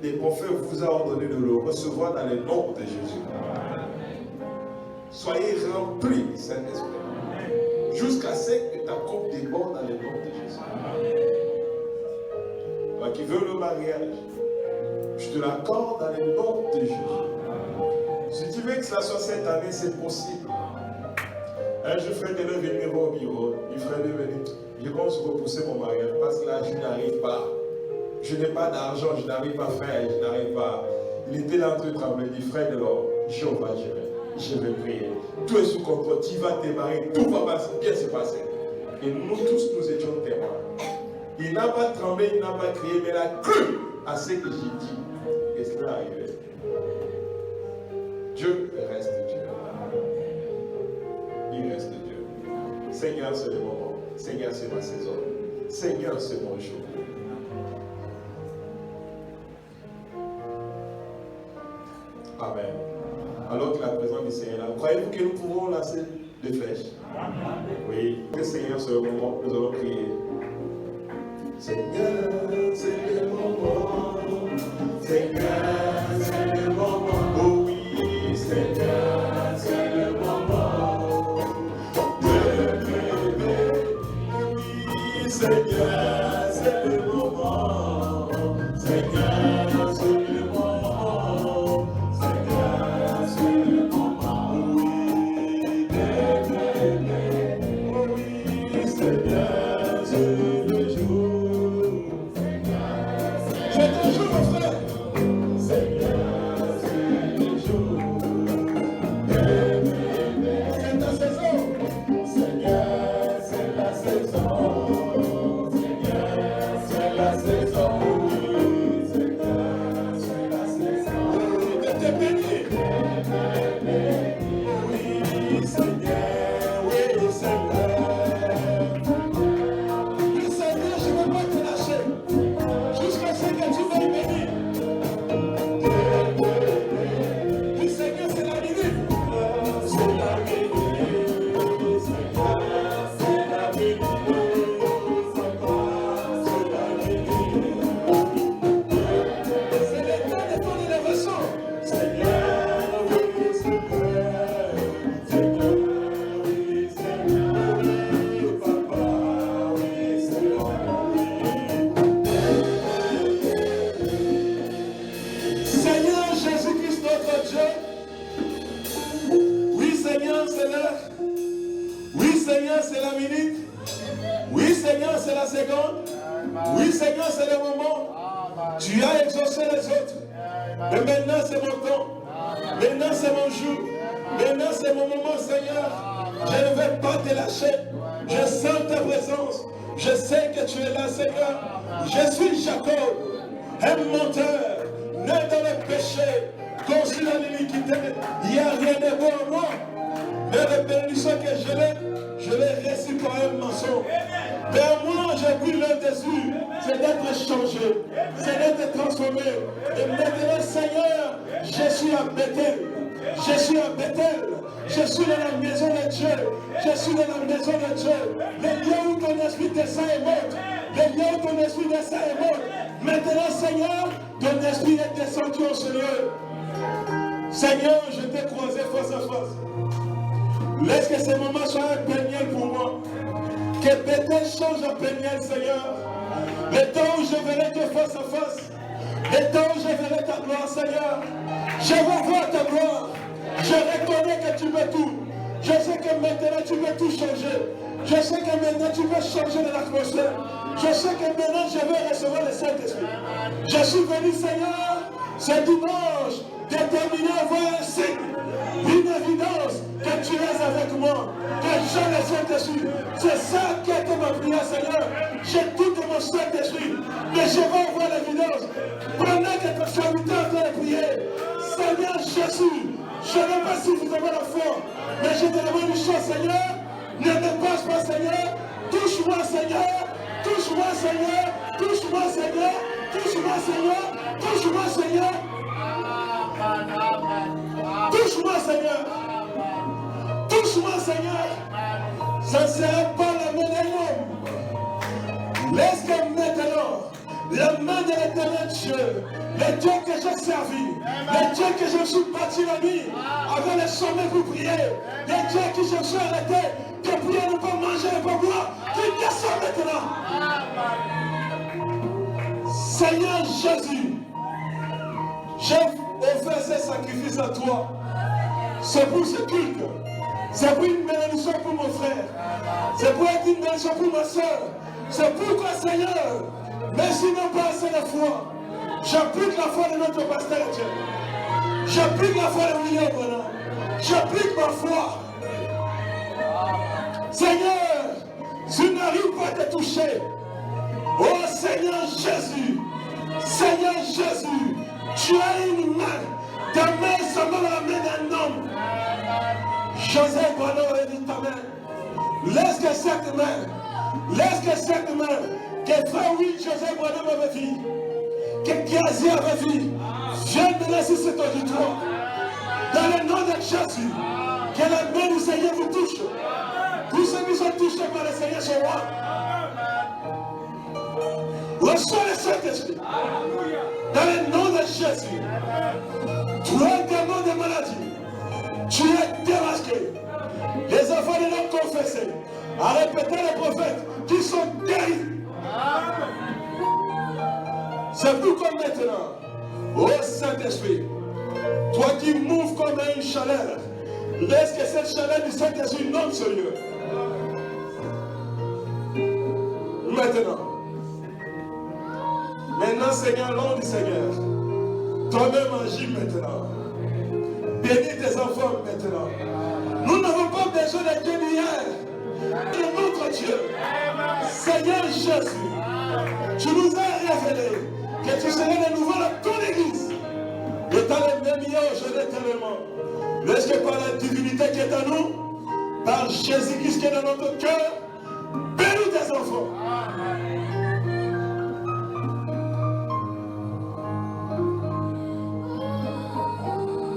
Speaker 1: les prophètes vous ont ordonné de le recevoir dans le nom de Jésus. Soyez remplis du Saint-Esprit. Jusqu'à ce que ta coupe déborde dans le nom de Jésus. Toi qui veux le mariage, je te l'accorde dans le nom de Jésus. Si tu veux que ça soit cette année, c'est possible. Un jour, frère de venir au bureau. Il ferait de venir. Je commence à repousser mon mariage parce que là, je n'arrive pas. Je n'ai pas d'argent, je n'arrive pas à faire, je n'arrive pas. Il était là en train de trembler. Il dit, frère de l'or, je vais gérer. Je vais prier. Tout est sous contrôle. Tu vas te marier. Tout va bien se passer. Et nous tous, nous étions témoins. Il n'a pas tremblé, il n'a pas crié, mais il a cru à ce que j'ai dit. Et cela est arrivé. Dieu reste Dieu. Il reste Dieu. Seigneur, c'est le moment. Seigneur, c'est ma saison. Seigneur, c'est mon jour. Amen. Alors que la présence du Seigneur est là. Croyez-vous que nous pouvons lancer des flèches? Oui. Que Seigneur, c'est le moment. Nous allons prier. Seigneur, c'est le moment. Seigneur, c'est le moment. Oh oui, Seigneur, c'est le moment. De m'aimer. Oui, Seigneur, c'est le moment. Seigneur, c'est le moment. Seigneur, c'est le moment. Oui, de m'aimer. Oui, Seigneur, c'est le jour. Seigneur, je t'ai croisé face à face. Laisse que ce moment soit un Peniel pour moi. Que Bethel change en Peniel, Seigneur. Le temps où je verrai Dieu face à face,
Speaker 2: Et tant je verrai ta gloire, Seigneur, je veux voir ta gloire. Je reconnais que tu veux tout. Je sais que maintenant tu veux tout changer. Je sais que maintenant tu veux changer de l'atmosphère. Je sais que maintenant je vais recevoir le Saint-Esprit. Je suis venu, Seigneur, ce dimanche, déterminé à voir un signe, une évidence que tu es avec moi, que j'ai le Saint-Esprit. C'est ça qui était ma prière, Seigneur. J'ai tout de mon Saint-Esprit, mais je vais avoir l'évidence. Pendant que ton serviteur est en train de prier, Seigneur Jésus, je ne sais pas si vous avez la foi, mais je te demande une chose, Seigneur, ne me passe pas, Seigneur, touche-moi, Seigneur, touche-moi, Seigneur, touche-moi, Seigneur, touche-moi, Seigneur, touche-moi, Seigneur, touche-moi, Seigneur, touche-moi, Seigneur, ça ne sera pas la main d'un homme. Laisse que maintenant, la main de l'éternel Dieu, le Dieu que j'ai servi, le Dieu que je me suis bâti la nuit, avec le sommet pour prier, le Dieu que je me suis arrêté, de prier, ne pas manger, ne pas boire, qui descend maintenant. Seigneur Jésus, j'ai offert ce sacrifice à toi. C'est pour ce culte. C'est pour une bénédiction pour mon frère. C'est pour être une bénédiction pour ma soeur. C'est pourquoi, Seigneur, mais s'ils n'ont pas assez de foi, j'applique la foi de notre pasteur Dieu. J'applique la foi de William Branham. J'applique ma foi. Seigneur, je n'arrive pas à te toucher. Oh Seigneur Jésus, Seigneur Jésus, tu as une main. Ta main semble la main d'un homme. Joseph Branham aurait dit ta main. Laisse que cette main, que frère oui, Joseph Branham avait vu, que Kiazi avait vu, vienne me laisser cet auditoire. Dans le nom de Jésus, que la main du Seigneur vous touche. Tous ceux qui sont touchés par le Seigneur sont rois. Reçois le Saint-Esprit. Dans le nom de Jésus. Toi, démon de maladie, tu es démasqué. Les enfants de l'homme confessés, à répéter les prophètes qui sont guéris. C'est pourquoi maintenant, ô Saint-Esprit, toi qui moves comme une chaleur, laisse que cette chaleur du Saint-Esprit nomme sur lieu. Maintenant, Seigneur, l'homme du Seigneur, toi-même agis maintenant. Bénis tes enfants maintenant. Nous n'avons pas besoin de Dieu d'hier, de notre Dieu. Seigneur Jésus, tu nous as révélé que tu serais de nouveau dans toute l'église. Et dans le même hier aujourd'hui éternellement. Laisse que par la divinité qui est en nous, par Jésus-Christ qui est dans notre cœur, bénis tes enfants.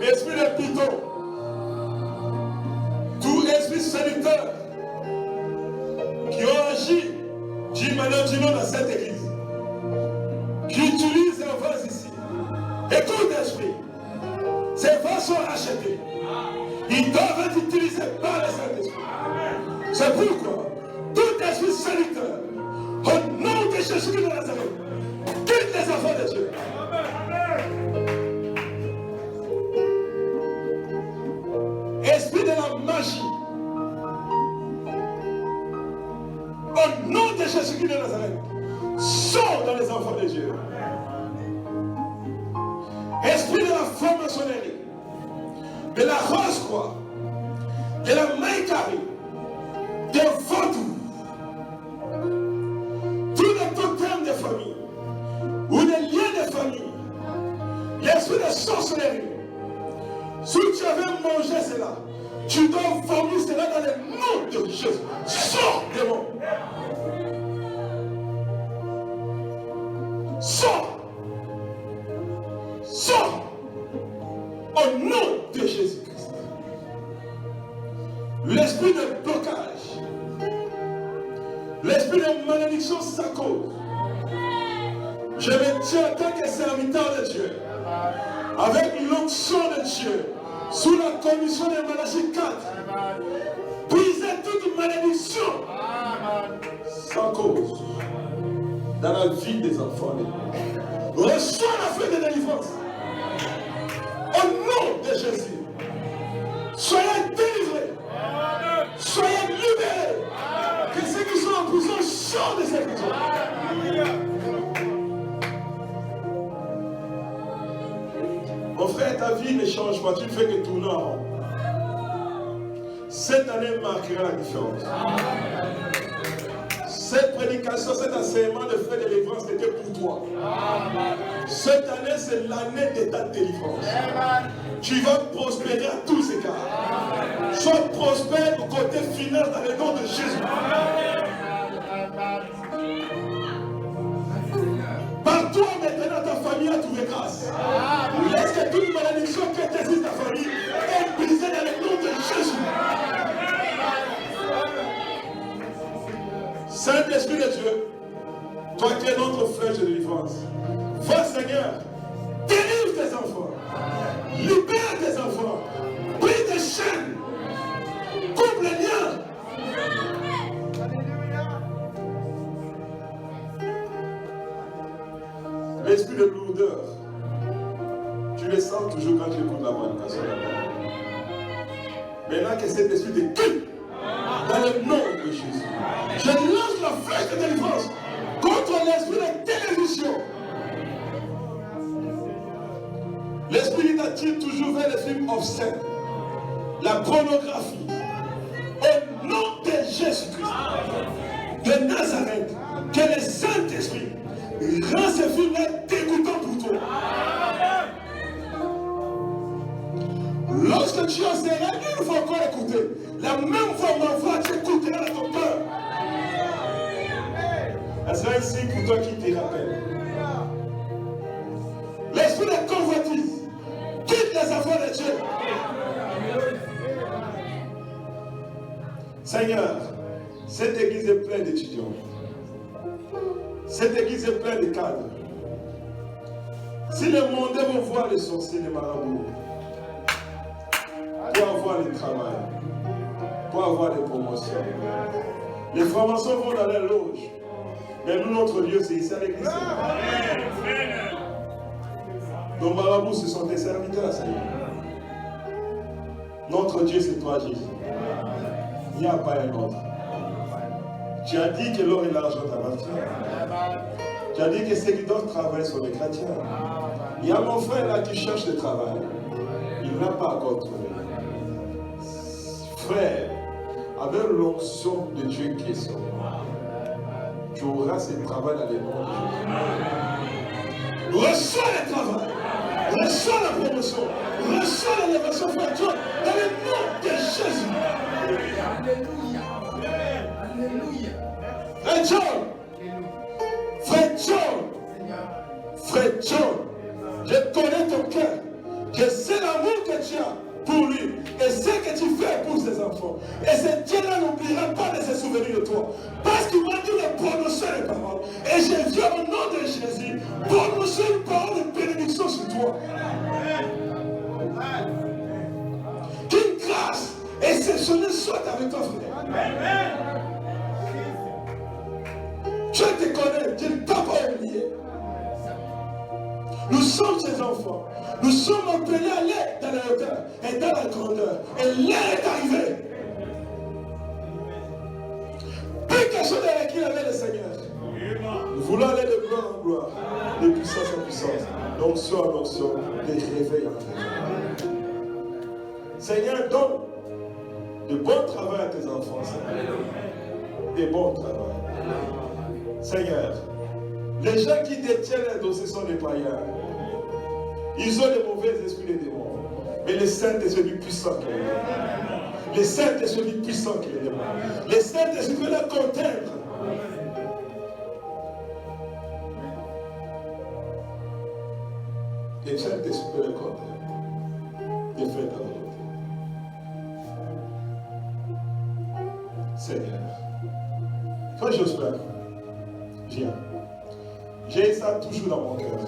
Speaker 2: Esprit de piton, tout esprit séducteur qui ont agi d'une manière ou d'une autre dans cette église, qui utilise un vase ici, et tout esprit, ces vases sont achetés. Ils doivent être utilisés par le Saint-Esprit. C'est pourquoi tout esprit séducteur, au nom de Jésus de Nazareth, quitte les enfants de Dieu. Esprit de la magie, au nom de Jésus-Christ de Nazareth, sors dans les enfants de Dieu. Esprit de la franc-maçonnerie, de la rose-croix, de la main carrée, des vautours, tous les totems de famille, ou des liens de famille, l'esprit de sorcellerie. Si tu avais mangé cela, tu dois vomir cela dans le nom de Jésus. Sors, démon. Sors. Sors. Au nom de Jésus-Christ. L'esprit de blocage, l'esprit de malédiction sans cause. Je me tiens en tant que serviteur de Dieu, avec l'onction de Dieu, sous la commission de Malachie 4, briser toute malédiction sans cause dans la vie des enfants. Reçois la fête de délivrance. Au nom de Jésus. Soyez délivrés. Soyez libérés. Que ceux qui sont en prison sortent de cette prison. Mon frère, ta vie ne change pas. Tu ne fais que tourner en rond. Cette année marquera la différence. Cette prédication, cet enseignement de fête de délivrance était pour toi. Cette année, c'est l'année de ta délivrance. Tu vas prospérer à tous égards. Sois prospère au côté final dans le nom de Jésus. Par toi maintenant, ta famille a trouvé grâce. Laisse que toute malédiction qui existe dans ta famille est brisée dans le nom de Jésus. Saint-Esprit de Dieu, toi qui es notre flèche de délivrance, va Seigneur, délivre tes enfants, libère tes enfants, brise tes chaînes, coupe les liens. L'esprit de lourdeur, tu le sens toujours quand tu écoutes la prédication. Maintenant que cet esprit de culte, dans le nom de Jésus, je lance la flèche de délivrance contre l'esprit de télévision. L'esprit qui t'attire toujours vers les films obscènes, la pornographie. Au nom de Jésus-Christ, de Nazareth, que le Saint-Esprit rend ces films-là dégoûtants pour toi. Lorsque tu en seras une fois encore écouté, la même fois ma voix, tu écouteras dans ton cœur. C'est un signe pour toi qui te rappelle. L'esprit de convoitise quitte les affaires de Dieu. Seigneur, cette église est pleine d'étudiants. Cette église est pleine de cadres. Si le monde veut voir les sorciers, les marabouts, pour avoir le travail, pour avoir des promotions. Les formations vont dans les loges. Mais nous, notre lieu, c'est ici à l'église. Nos marabouts, ce sont tes serviteurs, Seigneur. Notre Dieu, c'est toi, Jésus. Il n'y a pas un autre. Tu as dit que l'or et l'argent t'appartiennent. Tu as dit que ceux qui doivent travailler sont les chrétiens. Il y a mon frère là qui cherche le travail. Il n'a pas encore trouvé. Frère, avec l'onction de Dieu qui est sur moi, tu auras ce travail dans les noms de Jésus. Reçois le travail, reçois la promotion, reçois l'élévation, frère John, dans le nom de Jésus. Alléluia. Alléluia. Frère John, frère John, frère John, je connais ton cœur, je sais l'amour que tu as pour lui, et ce que tu fais pour ses enfants. Et ce Dieu-là n'oubliera pas de se souvenir de toi. Parce qu'il m'a dit de prononcer les paroles. Et je viens au nom de Jésus prononcer une parole de bénédiction sur toi. Qu'une grâce exceptionnelle soit avec toi, frère. Dieu te connaît, Dieu ne t'a pas oublié. Nous sommes ses enfants. Nous sommes appelés à aller dans la hauteur et dans la grandeur. Et l'heure est arrivée. Plus que chose avec qui avait le Seigneur. Nous voulons aller de gloire en gloire, de puissance en puissance, d'onction en onction, de réveil en réveil. Seigneur, donne de bons travail à tes enfants, Seigneur. Des bons travail. Seigneur, les gens qui détiennent les dossiers sont des païens. Ils ont des mauvais esprits, des démons. Mais le Saint-Esprit est puissant qui les démons. Le Saint-Esprit est puissant qui les démons. Le Saint-Esprit peut les conteindre. Le Saint-Esprit peut les conteindre. De faire ta volonté. Seigneur. Frère Jospin, viens. J'ai ça toujours dans mon cœur.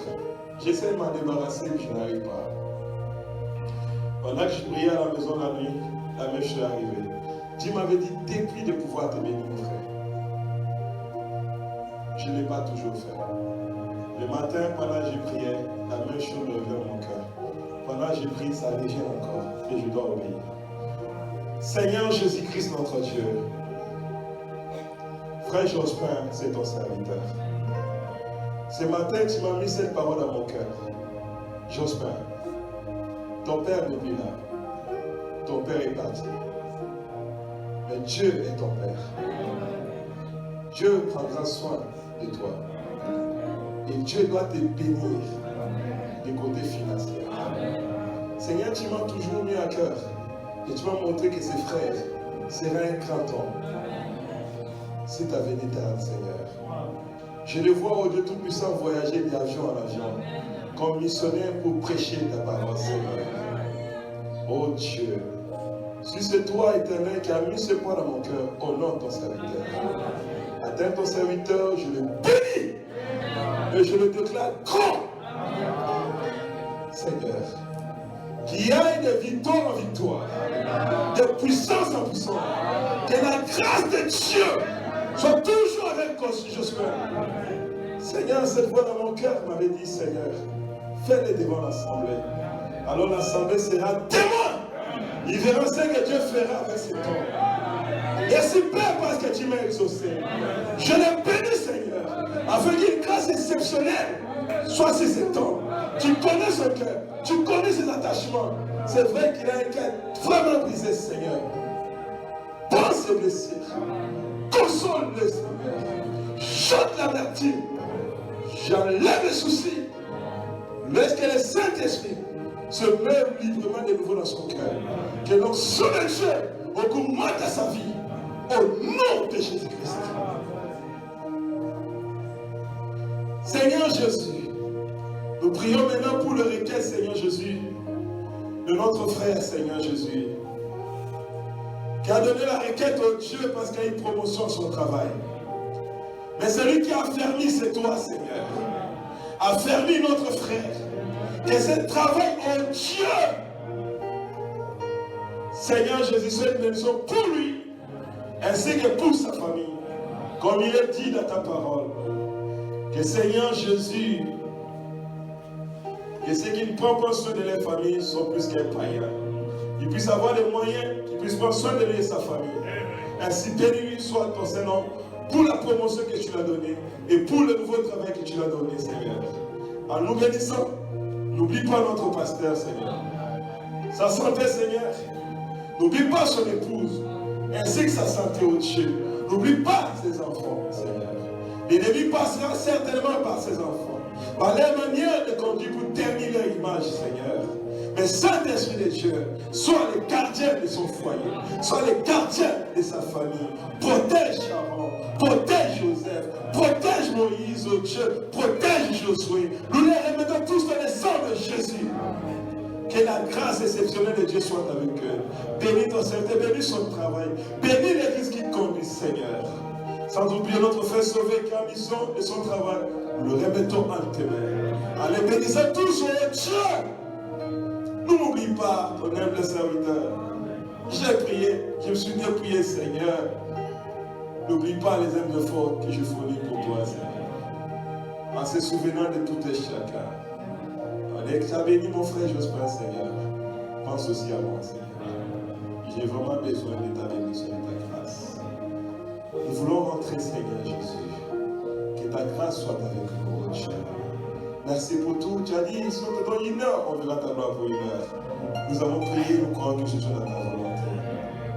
Speaker 2: J'essaie de m'en débarrasser, mais je n'arrive pas. Pendant que je priais à la maison la nuit, la même chose est arrivée. Dieu m'avait dit depuis de pouvoir te bénir, mon frère. Je ne l'ai pas toujours fait. Le matin, pendant que je priais, la même chose me revient dans mon cœur. Pendant que je prie, ça revient encore et je dois obéir. Seigneur Jésus-Christ, notre Dieu, Frère Jospin, c'est ton serviteur. Ce matin, tu m'as mis cette parole dans mon cœur. Jospin, ton père n'est plus là. Ton père est parti. Mais Dieu est ton père. Dieu prendra soin de toi. Et Dieu doit te bénir du côté financier. Seigneur, tu m'as toujours mis à cœur. Et tu m'as montré que ses frères seraient un grand homme. C'est ta véritable, Seigneur. Je le vois au Dieu Tout-Puissant voyager d'avion en avion, comme missionnaire pour prêcher ta parole, Seigneur. Oh Dieu, si c'est toi, Éternel, qui as mis ce poids dans mon cœur, honore ton serviteur. Atteins ton serviteur, je le bénis et je le déclare grand. Seigneur, qu'il y ait de victoire en victoire, de puissance en puissance, que la grâce de Dieu soit toujours avec Jospin. Seigneur, cette voix dans mon cœur m'avait dit, Seigneur, fais-le devant l'assemblée. Alors l'assemblée sera témoin. Ils verront ce que Dieu fera avec cet homme. Et c'est Père parce que tu m'as exaucé. Je le bénis, Seigneur, afin qu'une grâce exceptionnelle soit sur cet homme. Tu connais son cœur, tu connais ses attachements. C'est vrai qu'il a un cœur vraiment brisé, Seigneur. Pense ses blessures. Console-le, Seigneur. Chante l'amertume. J'enlève les soucis. Laisse que le Saint-Esprit se mette librement de nouveau dans son cœur. Que donc son Dieu augmente sa vie. Au nom de Jésus-Christ. Seigneur Jésus, nous prions maintenant pour le requête, Seigneur Jésus, de notre frère, Seigneur Jésus, qui a donné la requête au Dieu parce qu'il y a une promotion à son travail. Mais celui qui a affermi, c'est toi, Seigneur. Affermis notre frère. Que ce travail au Dieu. Seigneur Jésus, c'est une bénédiction pour lui, ainsi que pour sa famille. Comme il est dit dans ta parole. Que Seigneur Jésus, que ceux qui ne prennent pas soin de leur famille sont plus qu'un païen. Ils puissent avoir les moyens, qu'ils puissent prendre soin de lui et sa famille. Ainsi, béni soit ton Seigneur pour la promotion que tu l'as donnée et pour le nouveau travail que tu l'as donné, Seigneur. En nous bénissant, n'oublie pas notre pasteur, Seigneur. Sa santé, Seigneur. N'oublie pas son épouse, ainsi que sa santé au Dieu. N'oublie pas ses enfants, Seigneur. L'ennemi passera certainement par ses enfants, par leur manière de conduire pour terminer leur image, Seigneur. Mais Saint-Esprit de Dieu, sois le gardien de son foyer, sois le gardien de sa famille. Protège Sharon, protège Joseph, protège Moïse, oh Dieu, protège Josué. Nous les remettons tous dans le sang de Jésus. Que la grâce exceptionnelle de Dieu soit avec eux. Bénis ton serviteur, bénis son travail, bénis l'église qui conduit, Seigneur. Sans oublier notre frère sauvé qui a mission de son travail, nous le remettons en tes mains. En les bénissant tous, oh Dieu. Ne m'oublie pas, ton humble serviteur. J'ai prié, je me suis dépouillé, Seigneur. N'oublie pas les humbles efforts que je fournis pour toi, Seigneur. En se souvenant de tout et chacun. Dès que tu as béni mon frère Jospin, Seigneur, pense aussi à moi, Seigneur. J'ai vraiment besoin de ta bénédiction et de ta grâce. Nous voulons rentrer, Seigneur Jésus. Que ta grâce soit avec nous, oh Dieu. Merci pour tout. Tu as dit, si on te donne une heure, on verra ta gloire pour une heure. Nous avons prié, nous croyons que ce soit dans ta volonté.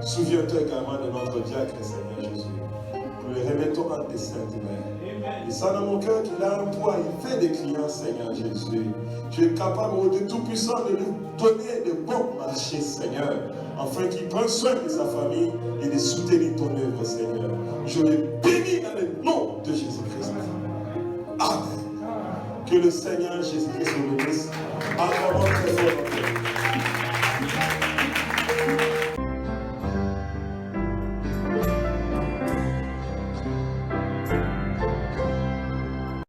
Speaker 2: Souviens-toi également de notre diacre, Seigneur Jésus. Nous le remettons en tes saintes mains. Il sent dans mon cœur qu'il a un poids, il fait des clients, Seigneur Jésus. Tu es capable, au Dieu Tout-Puissant, de lui donner de bons marchés, Seigneur, afin qu'il prenne soin de sa famille et de soutenir ton œuvre, Seigneur. Je le bénis dans le nom de Jésus-Christ. Amen. Que le Seigneur Jésus-Christ nous bénisse. Encore très fort.